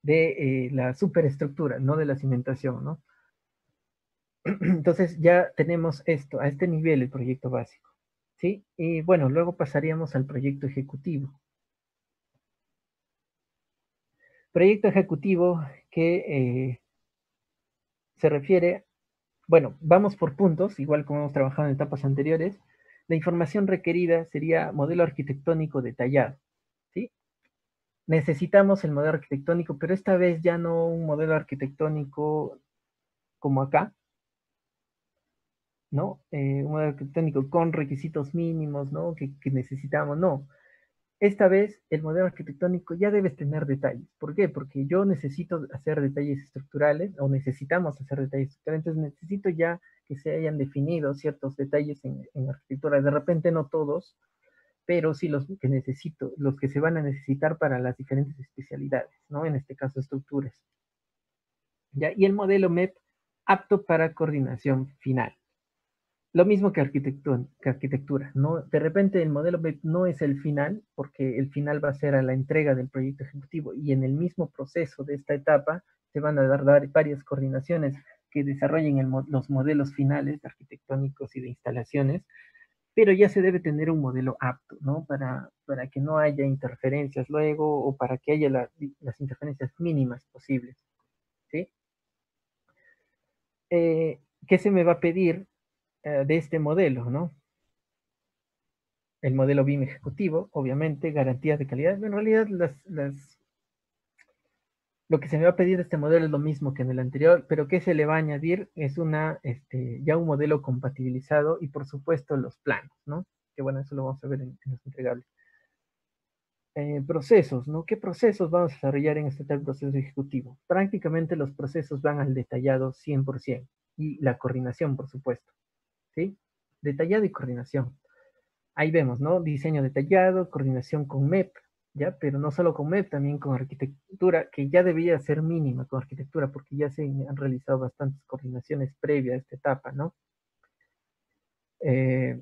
De la superestructura, no de la cimentación, ¿no? Entonces ya tenemos esto, a este nivel el proyecto básico, ¿sí? Y bueno, luego pasaríamos al proyecto ejecutivo. Proyecto ejecutivo que se refiere, bueno, vamos por puntos, igual como hemos trabajado en etapas anteriores. La información requerida sería modelo arquitectónico detallado, ¿sí? Necesitamos el modelo arquitectónico, pero esta vez ya no un modelo arquitectónico como acá, ¿no? Un modelo arquitectónico con requisitos mínimos, ¿no? Que necesitamos, no. Esta vez el modelo arquitectónico ya debe tener detalles. ¿Por qué? Porque yo necesito hacer detalles estructurales o necesitamos hacer detalles estructurales, entonces necesito ya que se hayan definido ciertos detalles en arquitectura. De repente no todos, pero sí los que necesito, los que se van a necesitar para las diferentes especialidades, ¿no? En este caso, estructuras. ¿Ya? Y el modelo MEP apto para coordinación final. Lo mismo que arquitectura, ¿no? De repente el modelo MEP no es el final, porque el final va a ser a la entrega del proyecto ejecutivo y en el mismo proceso de esta etapa se van a dar varias coordinaciones que desarrollen los modelos finales arquitectónicos y de instalaciones, pero ya se debe tener un modelo apto, ¿no? Para que no haya interferencias luego o para que haya las interferencias mínimas posibles, ¿sí? ¿Qué se me va a pedir de este modelo, ¿no? El modelo BIM ejecutivo, obviamente, garantías de calidad. En realidad, lo que se me va a pedir de este modelo es lo mismo que en el anterior, pero ¿qué se le va a añadir? Es ya un modelo compatibilizado y, por supuesto, los planos, ¿no? Que bueno, eso lo vamos a ver en los entregables. Procesos, ¿no? ¿Qué procesos vamos a desarrollar en este tal proceso ejecutivo? Prácticamente los procesos van al detallado 100% y la coordinación, por supuesto, ¿sí? Detallado y coordinación. Ahí vemos, ¿no? Diseño detallado, coordinación con MEP, ¿ya? Pero no solo con MEP, también con arquitectura, que ya debía ser mínima con arquitectura, porque ya se han realizado bastantes coordinaciones previas a esta etapa, ¿no? Eh,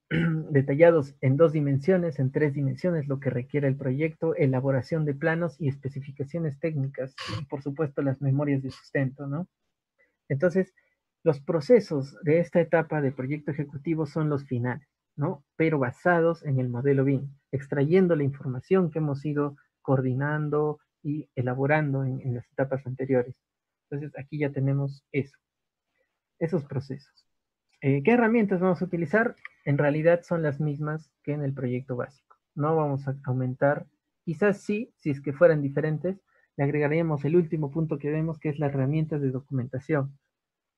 detallados en 2 dimensiones, en 3 dimensiones, lo que requiere el proyecto, elaboración de planos y especificaciones técnicas, y por supuesto las memorias de sustento, ¿no? Entonces, los procesos de esta etapa de proyecto ejecutivo son los finales, ¿no? Pero basados en el modelo BIM, extrayendo la información que hemos ido coordinando y elaborando en las etapas anteriores. Entonces, aquí ya tenemos eso, esos procesos. ¿Qué herramientas vamos a utilizar? En realidad son las mismas que en el proyecto básico. No vamos a aumentar, quizás sí, si es que fueran diferentes, le agregaríamos el último punto que vemos, que es la herramienta de documentación,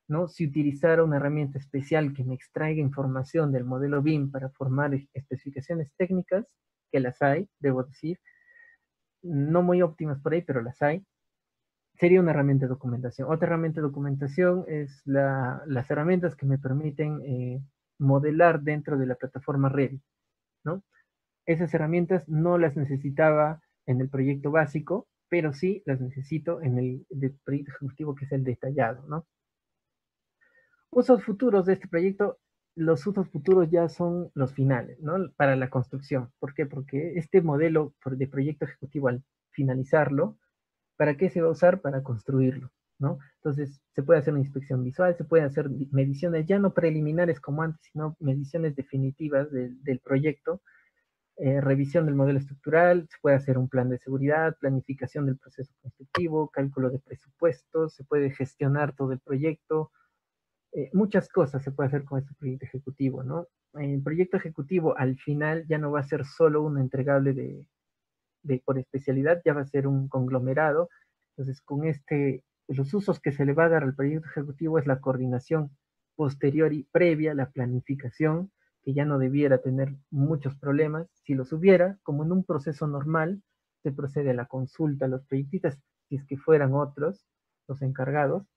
¿no? Si utilizara una herramienta especial que me extraiga información del modelo BIM para formar especificaciones técnicas, que las hay, debo decir, no muy óptimas por ahí, pero las hay, sería una herramienta de documentación. Otra herramienta de documentación es las herramientas que me permiten modelar dentro de la plataforma Revit, ¿no? Esas herramientas no las necesitaba en el proyecto básico, pero sí las necesito en el proyecto ejecutivo, que es el detallado, ¿no? Usos futuros de este proyecto, los usos futuros ya son los finales, ¿no? Para la construcción. ¿Por qué? Porque este modelo de proyecto ejecutivo, al finalizarlo, ¿para qué se va a usar? Para construirlo, ¿no? Entonces, se puede hacer una inspección visual, se puede hacer mediciones ya no preliminares como antes, sino mediciones definitivas del proyecto, revisión del modelo estructural, se puede hacer un plan de seguridad, planificación del proceso constructivo, cálculo de presupuestos, se puede gestionar todo el proyecto, muchas cosas se puede hacer con este proyecto ejecutivo, ¿no? El proyecto ejecutivo al final ya no va a ser solo un entregable por especialidad, ya va a ser un conglomerado. Entonces, los usos que se le va a dar al proyecto ejecutivo es la coordinación posterior y previa, la planificación, que ya no debiera tener muchos problemas. Si los hubiera, como en un proceso normal, se procede a la consulta a los proyectistas, si es que fueran otros los encargados.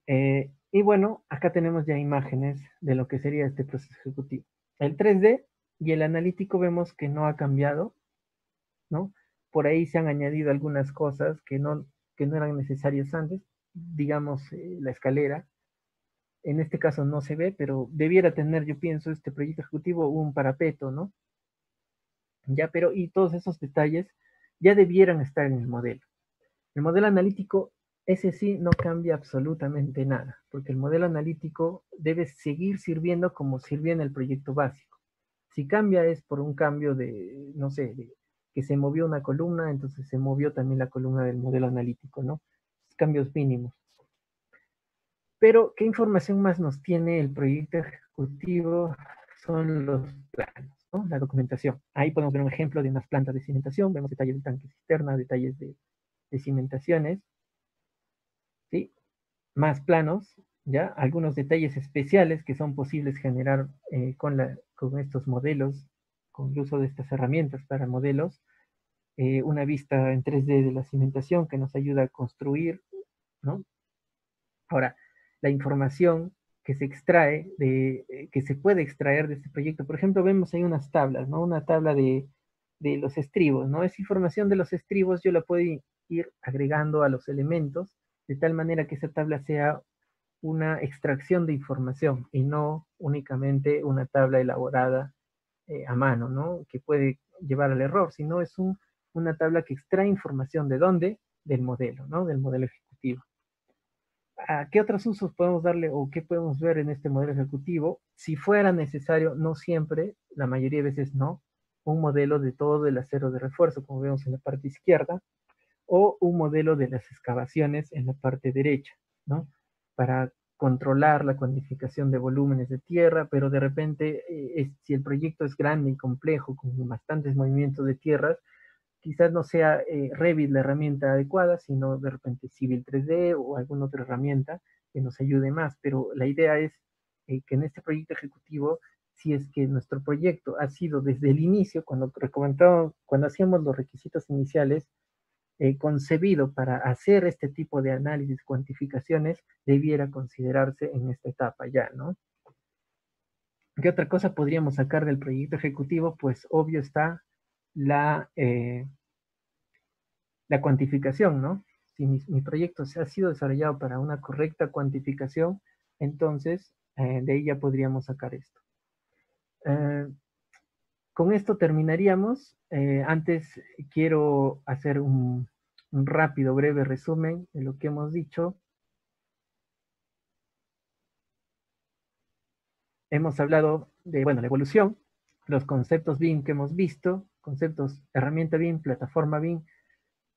Y bueno, acá tenemos ya imágenes de lo que sería este proceso ejecutivo. El 3D y el analítico vemos que no ha cambiado, ¿no? Por ahí se han añadido algunas cosas que no eran necesarias antes, digamos, la escalera. En este caso no se ve, pero debiera tener, yo pienso, este proyecto ejecutivo un parapeto, ¿no? Ya, pero y todos esos detalles ya debieran estar en el modelo. El modelo analítico, ese sí no cambia absolutamente nada, porque el modelo analítico debe seguir sirviendo como sirvió en el proyecto básico. Si cambia es por un cambio de, no sé, de que se movió una columna, entonces se movió también la columna del modelo analítico, ¿no? Cambios mínimos. Pero, ¿qué información más nos tiene el proyecto ejecutivo? Son los planos, ¿no? La documentación. Ahí podemos ver un ejemplo de unas plantas de cimentación, vemos detalles de tanque cisterna, detalles de cimentaciones, ¿sí? Más planos, ¿ya? Algunos detalles especiales que son posibles generar con estos modelos, con el uso de estas herramientas para modelos, una vista en 3D de la cimentación que nos ayuda a construir, ¿no? Ahora, la información que se extrae, que se puede extraer de este proyecto, por ejemplo, vemos ahí unas tablas, ¿no? Una tabla de los estribos, ¿no? Esa información de los estribos yo la puedo ir agregando a los elementos, de tal manera que esa tabla sea una extracción de información y no únicamente una tabla elaborada a mano, ¿no? Que puede llevar al error, sino es una tabla que extrae información de dónde, del modelo, ¿no? Del modelo ejecutivo. ¿A qué otros usos podemos darle o qué podemos ver en este modelo ejecutivo? Si fuera necesario, no siempre, la mayoría de veces no, un modelo de todo el acero de refuerzo, como vemos en la parte izquierda, o un modelo de las excavaciones en la parte derecha, ¿no? Para controlar la cuantificación de volúmenes de tierra, pero de repente, si el proyecto es grande y complejo, con bastantes movimientos de tierras, quizás no sea Revit la herramienta adecuada, sino de repente Civil 3D o alguna otra herramienta que nos ayude más. Pero la idea es que en este proyecto ejecutivo, si es que nuestro proyecto ha sido desde el inicio, cuando hacíamos los requisitos iniciales, concebido para hacer este tipo de análisis, cuantificaciones, debiera considerarse en esta etapa ya, ¿no? ¿Qué otra cosa podríamos sacar del proyecto ejecutivo? Pues obvio está la cuantificación, ¿no? Si mi proyecto se ha sido desarrollado para una correcta cuantificación, entonces de ahí ya podríamos sacar esto. Con esto terminaríamos. Antes quiero hacer un rápido, breve resumen de lo que hemos dicho. Hemos hablado de, bueno, la evolución, los conceptos BIM que hemos visto, conceptos herramienta BIM, plataforma BIM,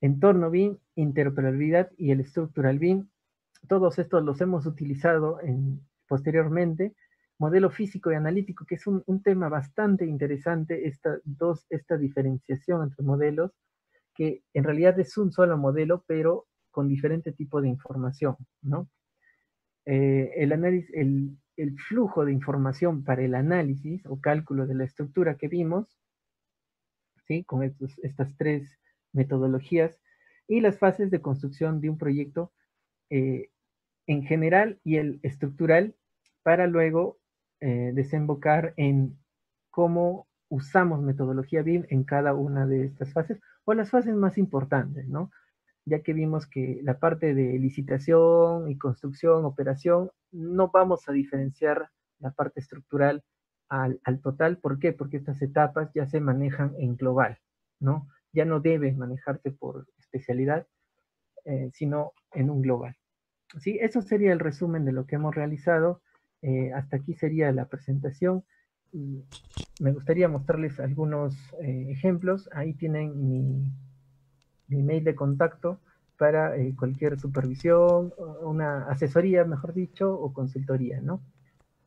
entorno BIM, interoperabilidad y el structural BIM. Todos estos los hemos utilizado posteriormente. Modelo físico y analítico, que es un tema bastante interesante, esta diferenciación entre modelos, que en realidad es un solo modelo, pero con diferente tipo de información, ¿no? El flujo de información para el análisis o cálculo de la estructura que vimos, ¿sí? Con estas tres metodologías, y las fases de construcción de un proyecto en general y el estructural, para luego desembocar en cómo usamos metodología BIM en cada una de estas fases, o las fases más importantes, ¿no? Ya que vimos que la parte de licitación y construcción, operación, no vamos a diferenciar la parte estructural al total. ¿Por qué? Porque estas etapas ya se manejan en global, ¿no? Ya no debe manejarse por especialidad, sino en un global. Sí, eso sería el resumen de lo que hemos realizado. Hasta aquí sería la presentación. Y me gustaría mostrarles algunos ejemplos. Ahí tienen mi mail de contacto para cualquier supervisión, una asesoría, mejor dicho, o consultoría, ¿no?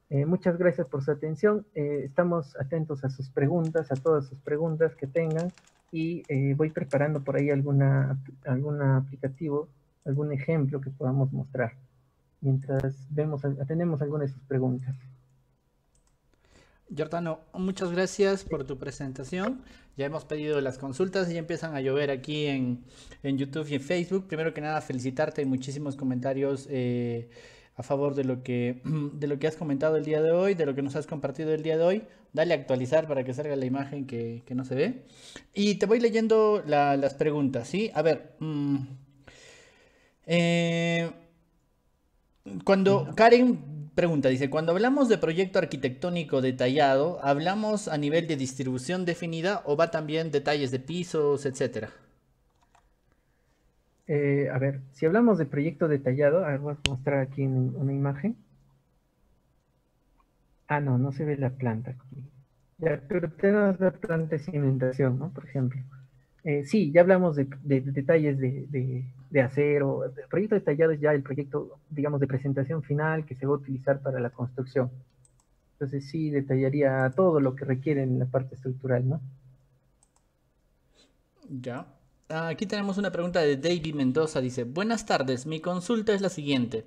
Muchas gracias por su atención. Estamos atentos a sus preguntas, a todas sus preguntas que tengan, y voy preparando por ahí algún aplicativo, algún ejemplo que podamos mostrar, mientras atendemos algunas de sus preguntas. Giordano, muchas gracias por tu presentación. Ya hemos pedido las consultas y ya empiezan a llover aquí en YouTube y en Facebook. Primero que nada, felicitarte. Hay muchísimos comentarios a favor de lo que has comentado el día de hoy, de lo que nos has compartido el día de hoy. Dale a actualizar para que salga la imagen que no se ve. Y te voy leyendo las preguntas, ¿sí? A ver. Eh, Cuando Karen pregunta, dice, cuando hablamos de proyecto arquitectónico detallado, ¿hablamos a nivel de distribución definida o va también detalles de pisos, etcétera? A ver, si hablamos de proyecto detallado, a ver, voy a mostrar aquí una imagen. Ah, no, no se ve la planta aquí. Ya, pero tenemos la planta de cimentación, ¿no? Por ejemplo. Sí, ya hablamos de detalles de acero. El proyecto detallado es ya el proyecto, digamos, de presentación final que se va a utilizar para la construcción. Entonces sí, detallaría todo lo que requiere en la parte estructural, ¿no? Ya. Aquí tenemos una pregunta de David Mendoza. Dice, buenas tardes, mi consulta es la siguiente.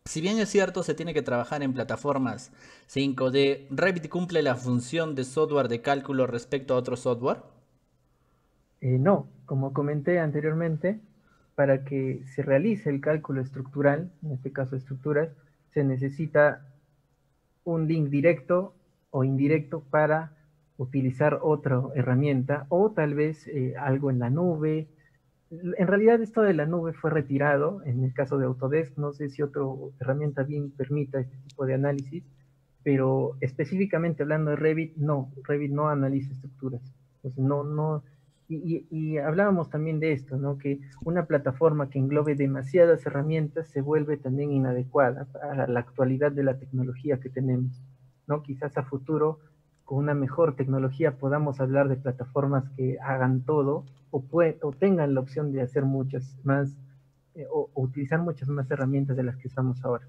Si bien es cierto, se tiene que trabajar en plataformas 5D, ¿Revit cumple la función de software de cálculo respecto a otro software? No, como comenté anteriormente, para que se realice el cálculo estructural, en este caso estructuras, se necesita un link directo o indirecto para utilizar otra herramienta, o tal vez algo en la nube. En realidad esto de la nube fue retirado en el caso de Autodesk. No sé si otra herramienta bien permita este tipo de análisis, pero específicamente hablando de Revit, no, Revit no analiza estructuras. Entonces, no, y hablábamos también de esto, ¿no? Que una plataforma que englobe demasiadas herramientas se vuelve también inadecuada para la actualidad de la tecnología que tenemos, ¿no? Quizás a futuro, con una mejor tecnología, podamos hablar de plataformas que hagan todo, o tengan la opción de hacer muchas más, o utilizar muchas más herramientas de las que usamos ahora.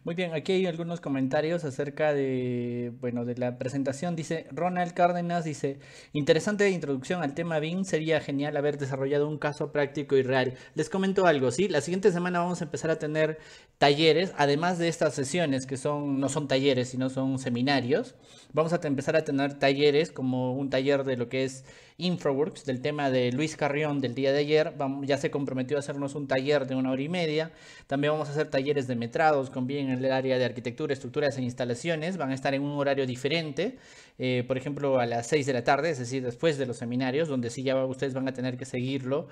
Muy bien, aquí hay algunos comentarios acerca de, bueno, de la presentación. Dice Ronald Cárdenas, dice, interesante introducción al tema BIM, sería genial haber desarrollado un caso práctico y real. Les comento algo, ¿sí? La siguiente semana vamos a empezar a tener talleres, además de estas sesiones que no son talleres, sino son seminarios. Vamos a empezar a tener talleres, como un taller de lo que es Infraworks, del tema de Luis Carrión del día de ayer. Ya se comprometió a hacernos un taller de 1 hora y media. También vamos a hacer talleres de metrados con bien en el área de arquitectura, estructuras e instalaciones. Van a estar en un horario diferente, por ejemplo a las 6 de la tarde, es decir, después de los seminarios, donde sí ya ustedes van a tener que seguirlo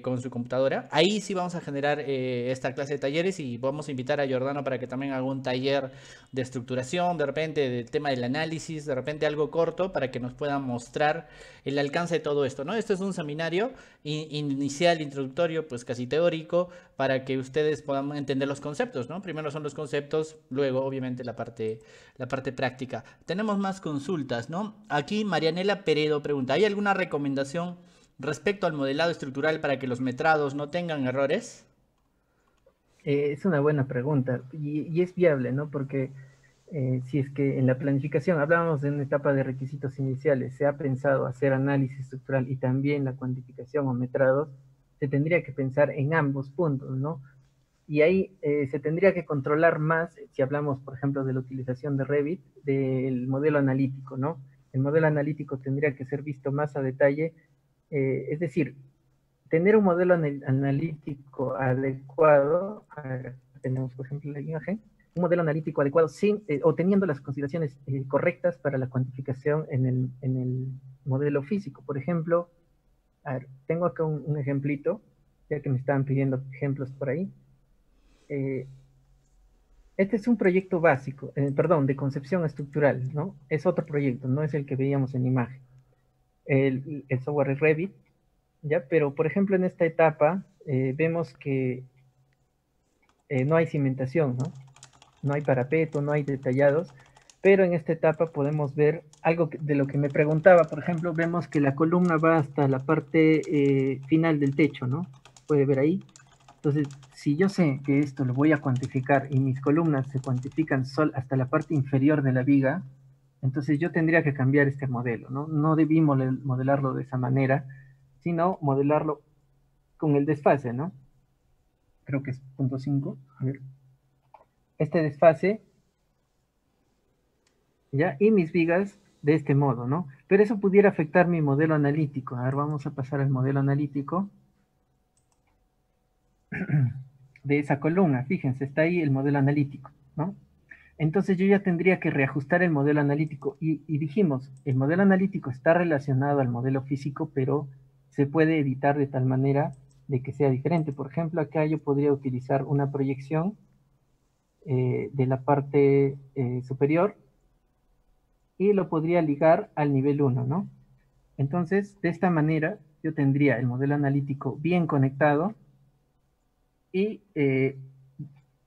con su computadora. Ahí sí vamos a generar esta clase de talleres, y vamos a invitar a Giordano para que también haga un taller de estructuración, de repente del tema del análisis, de repente algo corto para que nos pueda mostrar el alcance de todo esto, ¿no? Esto es un seminario inicial, introductorio, pues casi teórico, para que ustedes puedan entender los conceptos, ¿no? Primero son los conceptos, luego obviamente la parte práctica. Tenemos más consultas, ¿no? Aquí Marianela Peredo pregunta, ¿hay alguna recomendación respecto al modelado estructural para que los metrados no tengan errores? Es una buena pregunta, y es viable, ¿no? Porque si es que en la planificación hablábamos de una etapa de requisitos iniciales, se ha pensado hacer análisis estructural y también la cuantificación o metrados, se tendría que pensar en ambos puntos, ¿no? Y ahí se tendría que controlar más, si hablamos, por ejemplo, de la utilización de Revit, del modelo analítico, ¿no? El modelo analítico tendría que ser visto más a detalle, es decir, tener un modelo analítico adecuado, tenemos por ejemplo la imagen, un modelo analítico adecuado sin, o teniendo las consideraciones correctas para la cuantificación en el modelo físico. Por ejemplo, a ver, tengo acá un ejemplito, ya que me estaban pidiendo ejemplos por ahí. Este es un proyecto básico, perdón, de concepción estructural, ¿no? Es otro proyecto, no es el que veíamos en imagen. El software es Revit, ¿ya? Pero, por ejemplo, en esta etapa vemos que no hay cimentación, ¿no? No hay parapeto, no hay detallados, pero en esta etapa podemos ver algo de lo que me preguntaba. Por ejemplo, vemos que la columna va hasta la parte final del techo, ¿no? Puede ver ahí. Entonces, si yo sé que esto lo voy a cuantificar y mis columnas se cuantifican hasta la parte inferior de la viga, entonces yo tendría que cambiar este modelo, ¿no? No debí modelarlo de esa manera, sino modelarlo con el desfase, ¿no? Creo que es punto 5. A ver. Este desfase, ¿ya? Y mis vigas de este modo, ¿no? Pero eso pudiera afectar mi modelo analítico. A ver, vamos a pasar al modelo analítico de esa columna. Fíjense, está ahí el modelo analítico, ¿no? Entonces yo ya tendría que reajustar el modelo analítico. Y dijimos, el modelo analítico está relacionado al modelo físico, pero se puede editar de tal manera de que sea diferente. Por ejemplo, acá yo podría utilizar una proyección de la parte superior y lo podría ligar al nivel 1, ¿no? Entonces, de esta manera, yo tendría el modelo analítico bien conectado y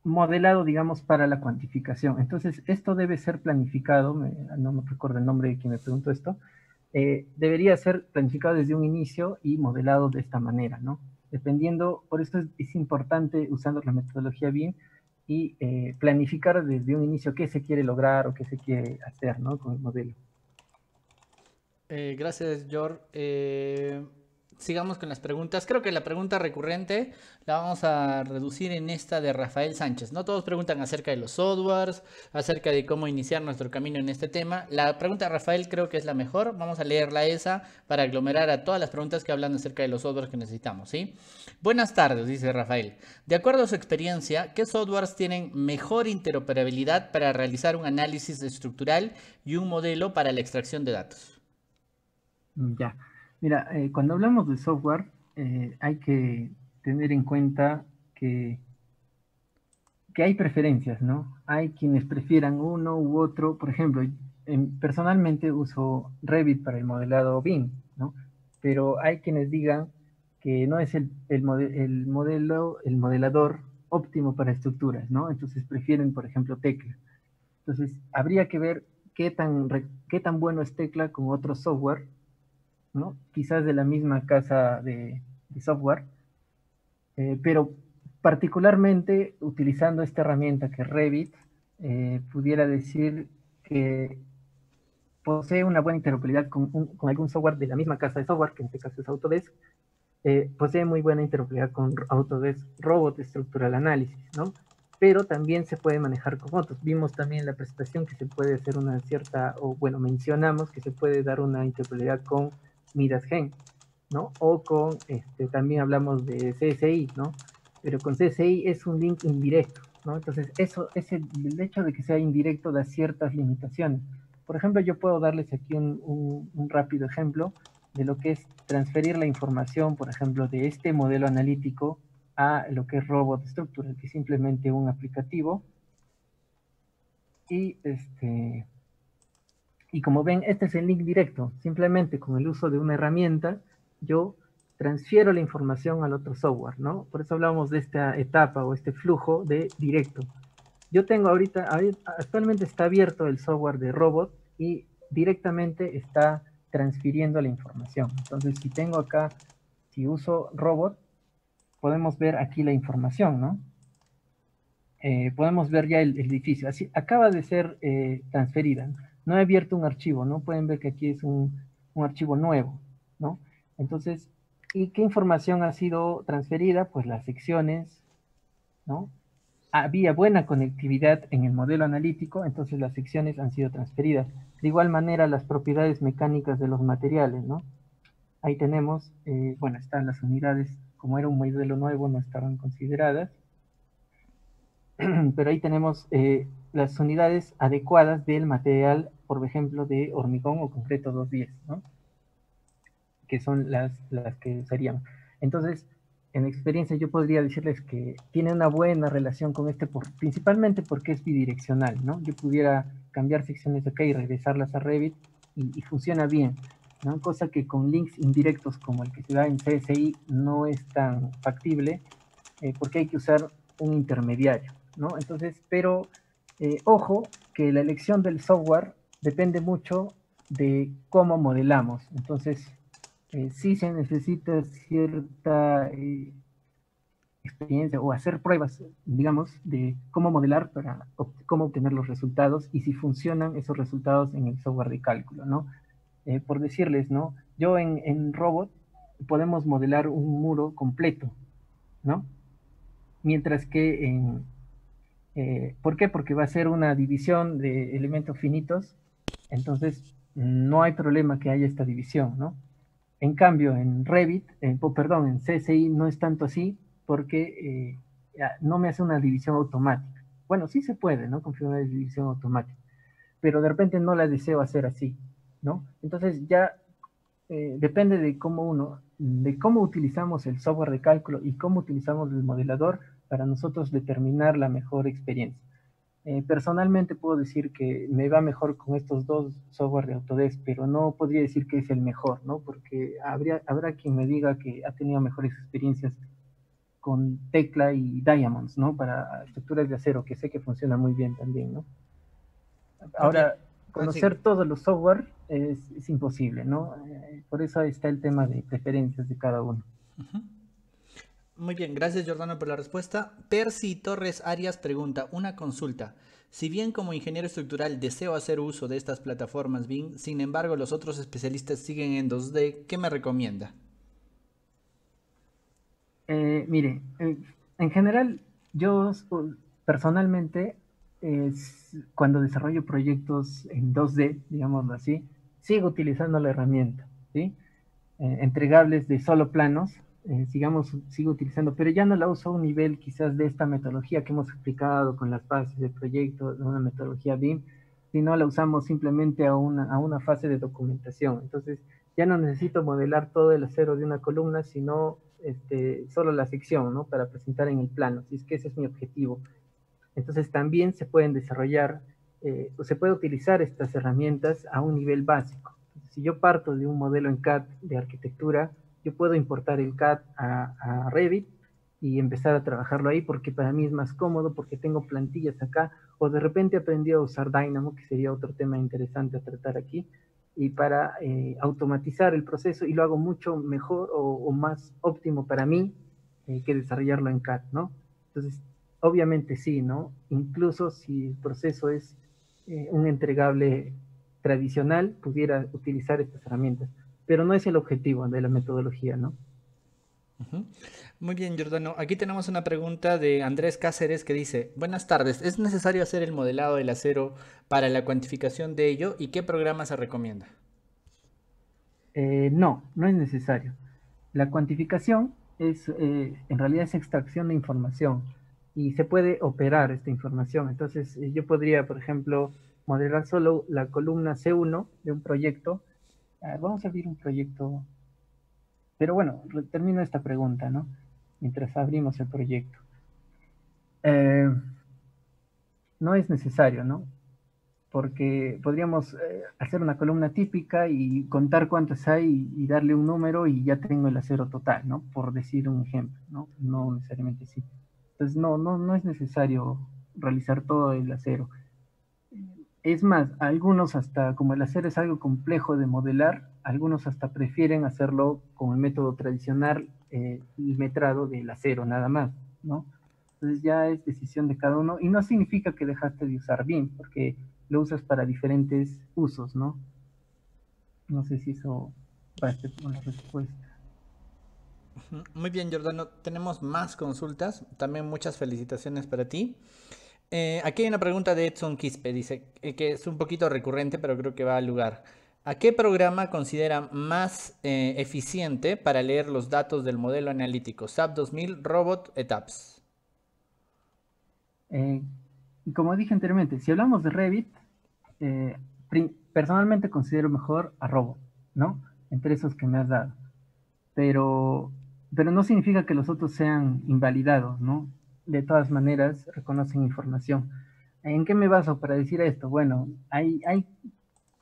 modelado, digamos, para la cuantificación. Entonces, esto debe ser planificado, no me recuerdo el nombre de quien me preguntó esto, debería ser planificado desde un inicio y modelado de esta manera, ¿no? Dependiendo, por eso es importante, usando la metodología BIM, y planificar desde un inicio qué se quiere lograr o qué se quiere hacer, ¿no? Con el modelo. Gracias, George. Sigamos con las preguntas. Creo que la pregunta recurrente la vamos a reducir en esta de Rafael Sánchez. No todos preguntan acerca de los softwares, acerca de cómo iniciar nuestro camino en este tema. La pregunta de Rafael creo que es la mejor. Vamos a leerla esa para aglomerar a todas las preguntas que hablan acerca de los softwares que necesitamos, ¿sí? Buenas tardes, dice Rafael. De acuerdo a su experiencia, ¿qué softwares tienen mejor interoperabilidad para realizar un análisis estructural y un modelo para la extracción de datos? Ya. Mira, cuando hablamos de software, hay que tener en cuenta que hay preferencias, ¿no? Hay quienes prefieran uno u otro. Por ejemplo, personalmente uso Revit para el modelado BIM, ¿no? Pero hay quienes digan que no es el modelador óptimo para estructuras, ¿no? Entonces prefieren, por ejemplo, Tecla. Entonces, habría que ver qué tan bueno es Tecla con otro software, ¿no? Quizás de la misma casa de software, pero particularmente utilizando esta herramienta que es Revit, pudiera decir que posee una buena interoperabilidad con algún software de la misma casa de software, que en este caso es Autodesk. Posee muy buena interoperabilidad con Autodesk Robot Structural Analysis, ¿no? Pero también se puede manejar con otros. Vimos también en la presentación que se puede hacer una cierta, o bueno, mencionamos que se puede dar una interoperabilidad con Midas Gen, ¿no? O con, también hablamos de CSI, ¿no? Pero con CSI es un link indirecto, ¿no? Entonces, el hecho de que sea indirecto da ciertas limitaciones. Por ejemplo, yo puedo darles aquí un rápido ejemplo de lo que es transferir la información, por ejemplo, de este modelo analítico a lo que es Robot Structural, que es simplemente un aplicativo. Y como ven, este es el link directo. Simplemente con el uso de una herramienta, yo transfiero la información al otro software, ¿no? Por eso hablamos de esta etapa o este flujo de directo. Yo tengo actualmente está abierto el software de Robot y directamente está transfiriendo la información. Entonces, si uso Robot, podemos ver aquí la información, ¿no? Podemos ver ya el edificio. Así, acaba de ser transferida. No he abierto un archivo, ¿no? Pueden ver que aquí es un archivo nuevo, ¿no? Entonces, ¿y qué información ha sido transferida? Pues las secciones, ¿no? Había buena conectividad en el modelo analítico, entonces las secciones han sido transferidas. De igual manera, las propiedades mecánicas de los materiales, ¿no? Ahí tenemos, bueno, están las unidades, como era un modelo nuevo, no estaban consideradas, pero ahí tenemos las unidades adecuadas del material, por ejemplo, de hormigón o concreto 210, ¿no? Que son las que usaríamos. Entonces, en experiencia yo podría decirles que tiene una buena relación con principalmente porque es bidireccional, ¿no? Yo pudiera cambiar secciones de acá y regresarlas a Revit y funciona bien, ¿no? Cosa que con links indirectos como el que se da en CSI no es tan factible porque hay que usar un intermediario, ¿no? Entonces, pero ojo que la elección del software depende mucho de cómo modelamos. Entonces, sí se necesita cierta experiencia o hacer pruebas, digamos, de cómo modelar para cómo obtener los resultados y si funcionan esos resultados en el software de cálculo, ¿no? Por decirles, ¿no? Yo en Robot podemos modelar un muro completo, ¿no? Mientras que ¿por qué? Porque va a ser una división de elementos finitos, entonces no hay problema que haya esta división, ¿no? En cambio, en Revit, perdón, en CSI no es tanto así porque no me hace una división automática. Bueno, sí se puede, ¿no? Configurar una división automática, pero de repente no la deseo hacer así, ¿no? Entonces ya depende de cómo utilizamos el software de cálculo y cómo utilizamos el modelador para nosotros determinar la mejor experiencia. Personalmente puedo decir que me va mejor con estos dos software de Autodesk, pero no podría decir que es el mejor, ¿no? Porque habrá quien me diga que ha tenido mejores experiencias con Tecla y Diamonds, ¿no? Para estructuras de acero, que sé que funciona muy bien también, ¿no? Ahora, conocer todos los software es imposible, ¿no? Por eso está el tema de preferencias de cada uno. Muy bien, gracias Jordano por la respuesta. Percy Torres Arias pregunta, una consulta. Si bien como ingeniero estructural deseo hacer uso de estas plataformas BIM, sin embargo los otros especialistas siguen en 2D, ¿qué me recomienda? Mire, en general, yo personalmente, cuando desarrollo proyectos en 2D, digámoslo así, sigo utilizando la herramienta, ¿sí? Entregables de solo planos, sigo utilizando, pero ya no la uso a un nivel quizás de esta metodología que hemos explicado con las fases del proyecto, de una metodología BIM, sino la usamos simplemente a una fase de documentación. Entonces, ya no necesito modelar todo el acero de una columna, sino solo la sección, ¿no? Para presentar en el plano, si es que ese es mi objetivo. Entonces, también se pueden desarrollar, o se puede utilizar estas herramientas a un nivel básico. Si yo parto de un modelo en CAD de arquitectura, yo puedo importar el CAD a Revit y empezar a trabajarlo ahí porque para mí es más cómodo, porque tengo plantillas acá, o de repente aprendí a usar Dynamo, que sería otro tema interesante a tratar aquí, y para automatizar el proceso y lo hago mucho mejor o más óptimo para mí que desarrollarlo en CAD, ¿no? Entonces, obviamente sí, ¿no? Incluso si el proceso es un entregable tradicional, pudiera utilizar estas herramientas, pero no es el objetivo de la metodología, ¿no? Muy bien, Jordano. Aquí tenemos una pregunta de Andrés Cáceres que dice, buenas tardes, ¿es necesario hacer el modelado del acero para la cuantificación de ello y qué programa se recomienda? No, no es necesario. La cuantificación en realidad es extracción de información y se puede operar esta información. Entonces, yo podría, por ejemplo, modelar solo la columna C1 de un proyecto. Vamos a abrir un proyecto, pero bueno, termino esta pregunta, ¿no? Mientras abrimos el proyecto. No es necesario, ¿no? Porque podríamos hacer una columna típica y contar cuántas hay y darle un número y ya tengo el acero total, ¿no? Por decir un ejemplo, ¿no? No necesariamente sí. Entonces, no es necesario realizar todo el acero. Es más, algunos hasta, como el acero es algo complejo de modelar, algunos hasta prefieren hacerlo con el método tradicional, el metrado del acero, nada más, ¿no? Entonces ya es decisión de cada uno y no significa que dejaste de usar BIM, porque lo usas para diferentes usos, ¿no? No sé si eso basta con la respuesta. Muy bien, Jordano. Tenemos más consultas. También muchas felicitaciones para ti. Aquí hay una pregunta de Edson Quispe. Dice que es un poquito recurrente, pero creo que va al lugar. ¿A qué programa considera más eficiente para leer los datos del modelo analítico? SAP 2000, Robot, ETAPS. Como dije anteriormente, si hablamos de Revit, eh, personalmente considero mejor a Robot, ¿no? Entre esos que me has dado. Pero, pero no significa que los otros sean invalidados, ¿no? De todas maneras, reconocen información. ¿En qué me baso para decir esto? Bueno, hay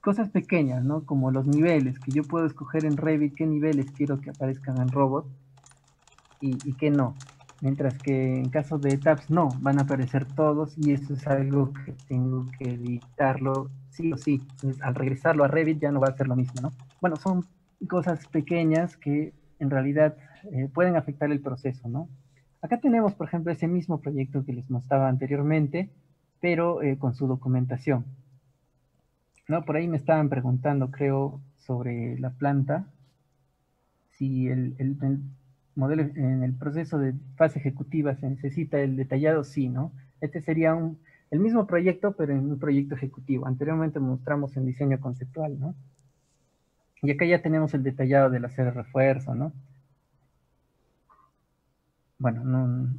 cosas pequeñas, ¿no? Como los niveles, que yo puedo escoger en Revit qué niveles quiero que aparezcan en Robot y qué no. Mientras que en caso de tabs no, van a aparecer todos y eso es algo que tengo que editarlo sí o sí. Entonces, al regresarlo a Revit ya no va a ser lo mismo, ¿no? Bueno, son cosas pequeñas que en realidad pueden afectar el proceso, ¿no? Acá tenemos, por ejemplo, ese mismo proyecto que les mostraba anteriormente, pero con su documentación. ¿No? Por ahí me estaban preguntando, creo, sobre la planta, si el modelo en el proceso de fase ejecutiva se necesita el detallado, sí, ¿no? Este sería el mismo proyecto, pero en un proyecto ejecutivo. Anteriormente mostramos en diseño conceptual, ¿no? Y acá ya tenemos el detallado del hacer refuerzo, ¿no? Bueno, no,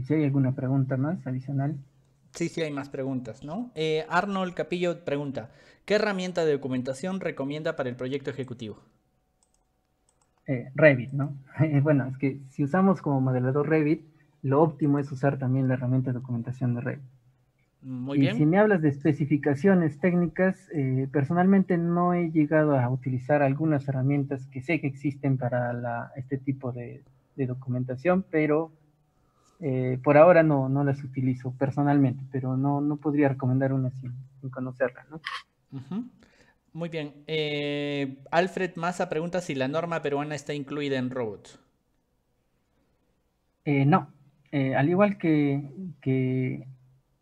si hay alguna pregunta más adicional. Sí, sí, hay más preguntas, ¿no? Arnold Capillo pregunta, ¿qué herramienta de documentación recomienda para el proyecto ejecutivo? Revit, ¿no? Bueno, es que si usamos como modelador Revit, lo óptimo es usar también la herramienta de documentación de Revit. Muy Y si bien. me hablas de especificaciones técnicas, personalmente no he llegado a utilizar algunas herramientas que sé que existen para este tipo de documentación, pero por ahora no las utilizo personalmente, pero no podría recomendar una sin conocerla, ¿no? Ujú. Muy bien. Alfred Massa pregunta si la norma peruana está incluida en Robot. No, al igual que, que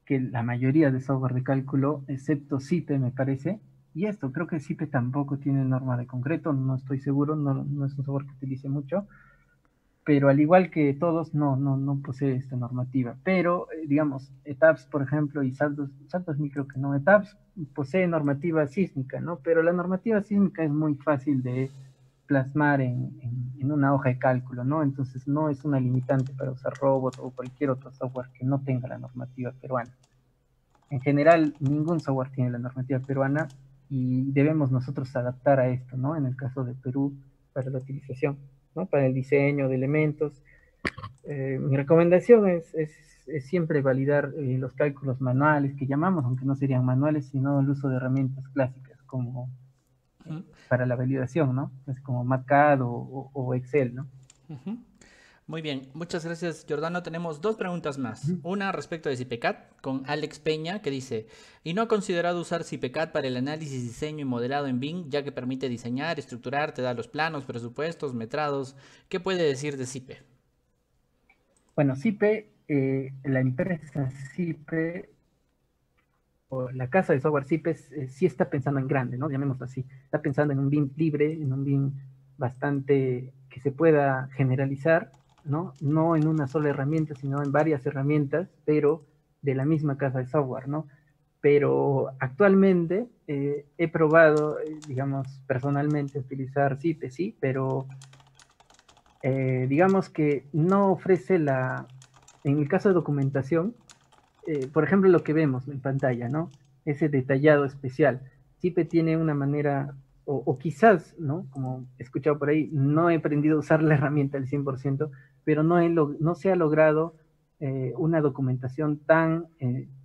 la mayoría de software de cálculo, excepto CIPE, me parece, y esto, creo que CIPE tampoco tiene norma de concreto, no estoy seguro, no es un software que utilice mucho, pero al igual que todos, no posee esta normativa. Pero, digamos, ETABS, por ejemplo, y Saltos Micro, que no, ETABS posee normativa sísmica, ¿no? Pero la normativa sísmica es muy fácil de plasmar en una hoja de cálculo, ¿no? Entonces no es una limitante para usar robot o cualquier otro software que no tenga la normativa peruana. En general, ningún software tiene la normativa peruana y debemos nosotros adaptar a esto, ¿no? En el caso de Perú, para la utilización, ¿no? Para el diseño de elementos. Mi recomendación es siempre validar los cálculos manuales que llamamos, aunque no serían manuales, sino el uso de herramientas clásicas como Ujú, para la validación, ¿no? Es como MATCAD o Excel, ¿no? ujú. Muy bien, muchas gracias, Giordano. Tenemos dos preguntas más. Una respecto de CIPECAT con Alex Peña que dice, ¿y no ha considerado usar CIPECAT para el análisis, diseño y modelado en BIM, ya que permite diseñar, estructurar, te da los planos, presupuestos, metrados? ¿Qué puede decir de CIPE? Bueno, CIPE, la empresa CIPE o la casa de software CIPE sí está pensando en grande, ¿no? Llamémoslo así. Está pensando en un BIM libre, en un BIM bastante que se pueda generalizar, ¿no? No en una sola herramienta, sino en varias herramientas, pero de la misma casa de software, ¿no? Pero actualmente he probado, digamos, personalmente utilizar CIPE, sí, pero digamos que no ofrece en el caso de documentación, por ejemplo, lo que vemos en pantalla, ¿no? Ese detallado especial. CIPE tiene una manera, o quizás, ¿no? Como he escuchado por ahí, no he aprendido a usar la herramienta al 100%, pero no se ha logrado una documentación tan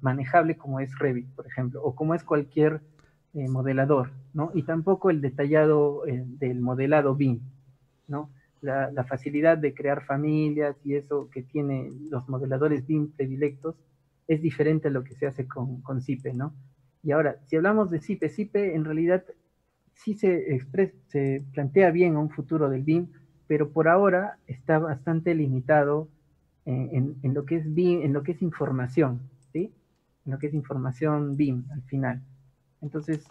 manejable como es Revit, por ejemplo, o como es cualquier modelador, ¿no? Y tampoco el detallado del modelado BIM, ¿no? La facilidad de crear familias y eso que tienen los modeladores BIM predilectos es diferente a lo que se hace con CIPE, ¿no? Y ahora, si hablamos de CIPE, CIPE en realidad sí se plantea bien a un futuro del BIM, pero por ahora está bastante limitado en lo que es BIM, en lo que es información, ¿sí? En lo que es información BIM al final. Entonces,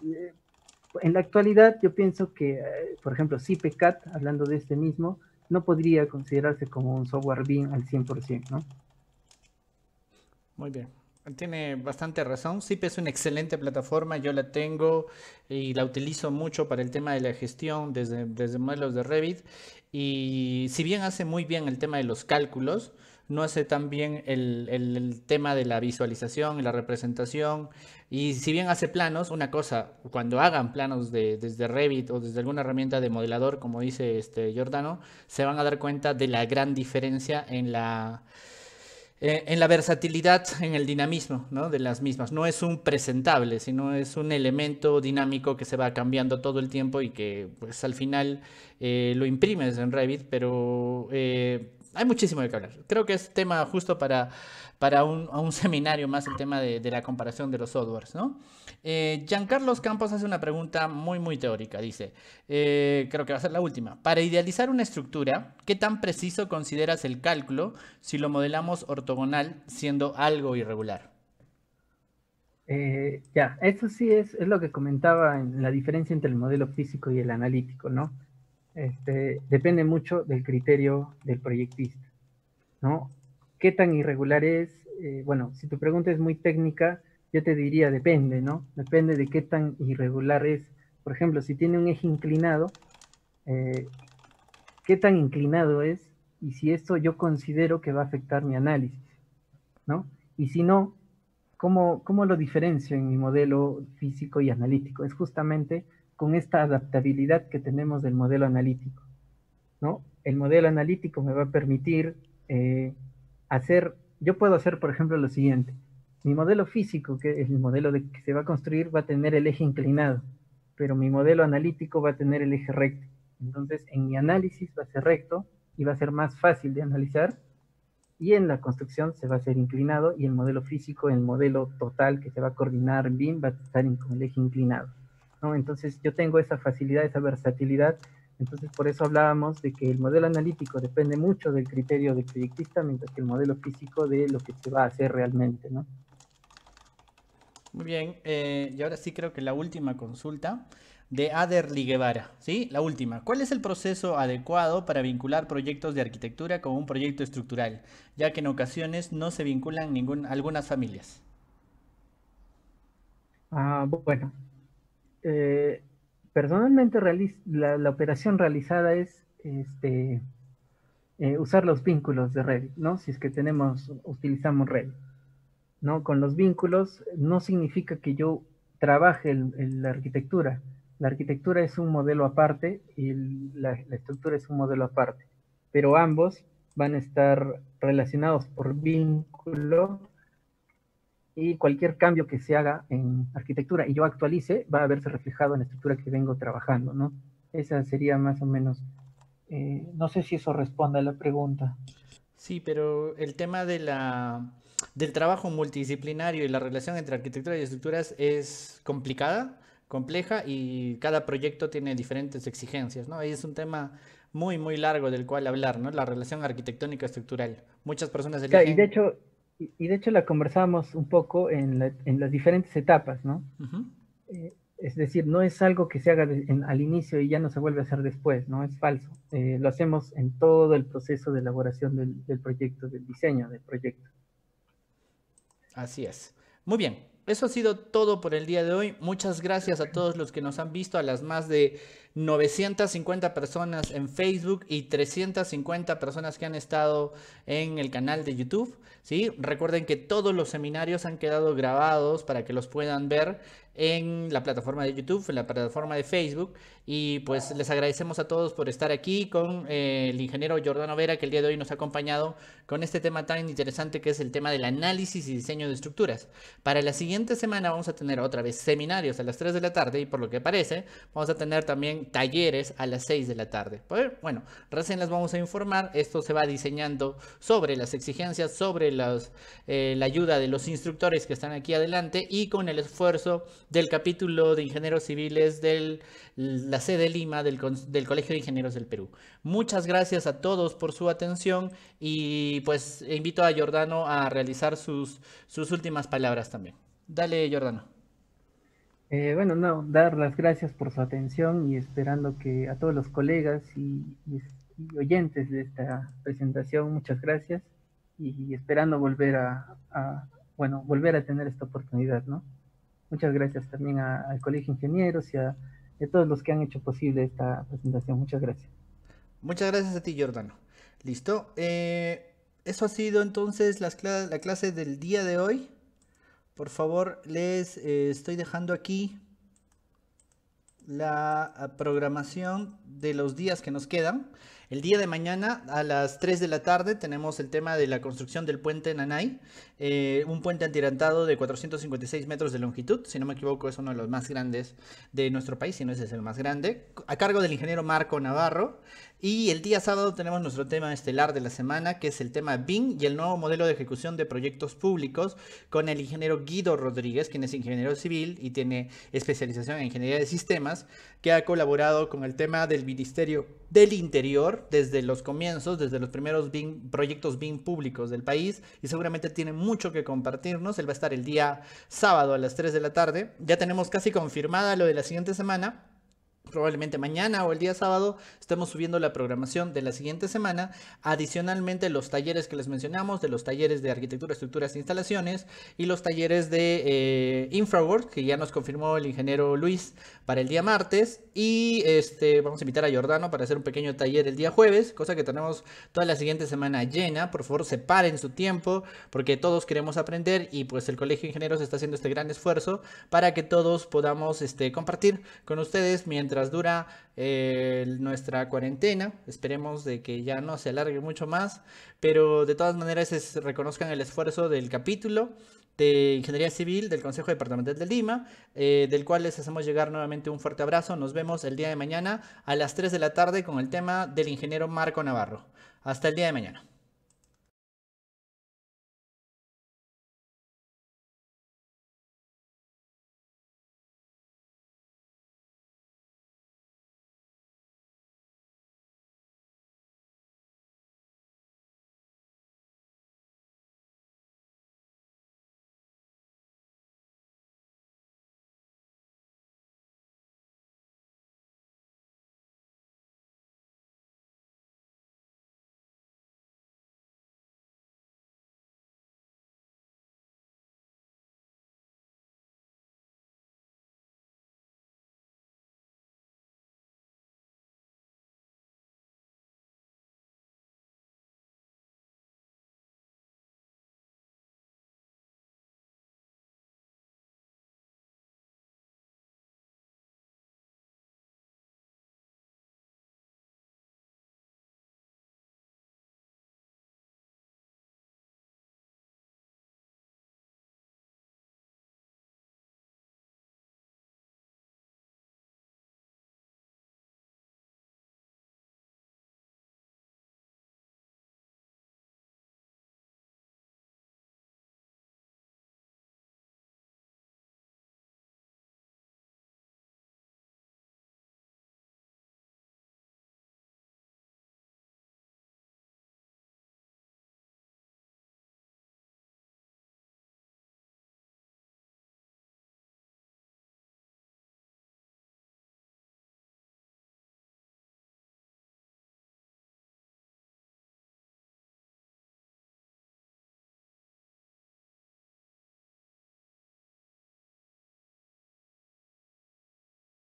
en la actualidad yo pienso que, por ejemplo, CIPE-CAT, hablando de este mismo, no podría considerarse como un software BIM al 100%, ¿no? Muy bien. Tiene bastante razón. SIP es una excelente plataforma, yo la tengo y la utilizo mucho para el tema de la gestión desde modelos de Revit. Y si bien hace muy bien el tema de los cálculos, no hace tan bien el tema de la visualización y la representación. Y si bien hace planos, una cosa, cuando hagan planos desde Revit o desde alguna herramienta de modelador, como dice este Giordano, se van a dar cuenta de la gran diferencia en la versatilidad, en el dinamismo, ¿no? De las mismas. No es un presentable, sino es un elemento dinámico que se va cambiando todo el tiempo y que pues al final lo imprimes en Revit, pero hay muchísimo de qué hablar. Creo que es tema justo a un seminario más el tema de la comparación de los softwares, ¿no? Giancarlos Campos hace una pregunta muy, muy teórica. Dice, creo que va a ser la última. Para idealizar una estructura, ¿qué tan preciso consideras el cálculo si lo modelamos ortogonal siendo algo irregular? Ya, eso sí es lo que comentaba en la diferencia entre el modelo físico y el analítico, ¿no? Depende mucho del criterio del proyectista, ¿no? ¿Qué tan irregular es? Bueno, si tu pregunta es muy técnica, yo te diría depende, ¿no? Depende de qué tan irregular es. Por ejemplo, si tiene un eje inclinado, eh, ¿qué tan inclinado es? Y si esto yo considero que va a afectar mi análisis, ¿no? Y si no, ¿cómo lo diferencio en mi modelo físico y analítico? Es justamente con esta adaptabilidad que tenemos del modelo analítico, ¿no? El modelo analítico me va a permitir yo puedo hacer, por ejemplo, lo siguiente. Mi modelo físico, que es el modelo que se va a construir, va a tener el eje inclinado, pero mi modelo analítico va a tener el eje recto. Entonces, en mi análisis va a ser recto y va a ser más fácil de analizar, y en la construcción se va a hacer inclinado, y el modelo físico, el modelo total que se va a coordinar en BIM, va a estar con el eje inclinado, ¿no? Entonces yo tengo esa facilidad, esa versatilidad. Entonces por eso hablábamos de que el modelo analítico depende mucho del criterio del proyectista, mientras que el modelo físico de lo que se va a hacer realmente, ¿no? Muy bien, y ahora sí creo que la última consulta de Aderly Guevara, ¿sí? La última. ¿Cuál es el proceso adecuado para vincular proyectos de arquitectura con un proyecto estructural, ya que en ocasiones no se vinculan algunas familias? Bueno, eh, personalmente la operación realizada es usar los vínculos de Revit, ¿no? Si es que utilizamos Revit, ¿no? Con los vínculos no significa que yo trabaje la arquitectura. La arquitectura es un modelo aparte y la estructura es un modelo aparte, pero ambos van a estar relacionados por vínculo, y cualquier cambio que se haga en arquitectura y yo actualice va a verse reflejado en la estructura que vengo trabajando, ¿no? Esa sería más o menos, no sé si eso responde a la pregunta. Sí, pero el tema del trabajo multidisciplinario y la relación entre arquitectura y estructuras es complicada, compleja y cada proyecto tiene diferentes exigencias, ¿no? Y es un tema muy, muy largo del cual hablar, ¿no? La relación arquitectónica estructural. Muchas personas Claro, y de eligen... hecho, y de hecho la conversamos un poco en las diferentes etapas, ¿no? Ujú. Es decir, no es algo que se haga al inicio y ya no se vuelve a hacer después, ¿no? Es falso. Lo hacemos en todo el proceso de elaboración del proyecto, del diseño del proyecto. Así es. Muy bien, eso ha sido todo por el día de hoy. Muchas gracias a todos los que nos han visto, a las más de 950 personas en Facebook y 350 personas que han estado en el canal de YouTube. ¿Sí? Recuerden que todos los seminarios han quedado grabados para que los puedan ver en la plataforma de YouTube, en la plataforma de Facebook. Y pues les agradecemos a todos por estar aquí con el ingeniero Giordano Vera, que el día de hoy nos ha acompañado con este tema tan interesante que es el tema del análisis y diseño de estructuras. Para la siguiente semana vamos a tener otra vez seminarios a las 3 de la tarde y por lo que parece vamos a tener también talleres a las 6 de la tarde. Pues, bueno, recién les vamos a informar, esto se va diseñando sobre las exigencias, sobre la ayuda de los instructores que están aquí adelante y con el esfuerzo del capítulo de ingenieros civiles de la sede Lima del Colegio de Ingenieros del Perú. Muchas gracias a todos por su atención y pues invito a Giordano a realizar sus últimas palabras también. Dale, Giordano. Bueno, no, dar las gracias por su atención y esperando que a todos los colegas y oyentes de esta presentación, muchas gracias y esperando volver bueno, volver a tener esta oportunidad, ¿no? Muchas gracias también al Colegio de Ingenieros y a todos los que han hecho posible esta presentación. Muchas gracias. Muchas gracias a ti, Giordano. Listo. Eso ha sido entonces la clase del día de hoy. Por favor, les estoy dejando aquí la programación de los días que nos quedan. El día de mañana a las 3 de la tarde tenemos el tema de la construcción del puente Nanay, un puente atirantado de 456 metros de longitud, si no me equivoco es uno de los más grandes de nuestro país, si no ese es el más grande, a cargo del ingeniero Marco Navarro. Y el día sábado tenemos nuestro tema estelar de la semana, que es el tema BIM y el nuevo modelo de ejecución de proyectos públicos, con el ingeniero Guido Rodríguez, quien es ingeniero civil y tiene especialización en ingeniería de sistemas, que ha colaborado con el tema del Ministerio del Interior desde los comienzos, desde los primeros proyectos BIM públicos del país, y seguramente tiene mucho que compartirnos. Él va a estar el día sábado a las 3 de la tarde. Ya tenemos casi confirmada lo de la siguiente semana. Probablemente mañana o el día sábado estemos subiendo la programación de la siguiente semana. Adicionalmente, los talleres que les mencionamos, de los talleres de arquitectura, estructuras e instalaciones y los talleres de Infrawork, que ya nos confirmó el ingeniero Luis para el día martes. Y vamos a invitar a Giordano para hacer un pequeño taller el día jueves, cosa que tenemos toda la siguiente semana llena. Por favor, separen su tiempo porque todos queremos aprender y pues el Colegio de Ingenieros está haciendo este gran esfuerzo para que todos podamos compartir con ustedes mientras dura nuestra cuarentena. Esperemos de que ya no se alargue mucho más, pero de todas maneras reconozcan el esfuerzo del capítulo de Ingeniería Civil del Consejo Departamental de Lima, del cual les hacemos llegar nuevamente un fuerte abrazo. Nos vemos el día de mañana a las 3 de la tarde con el tema del ingeniero Marco Navarro. Hasta el día de mañana.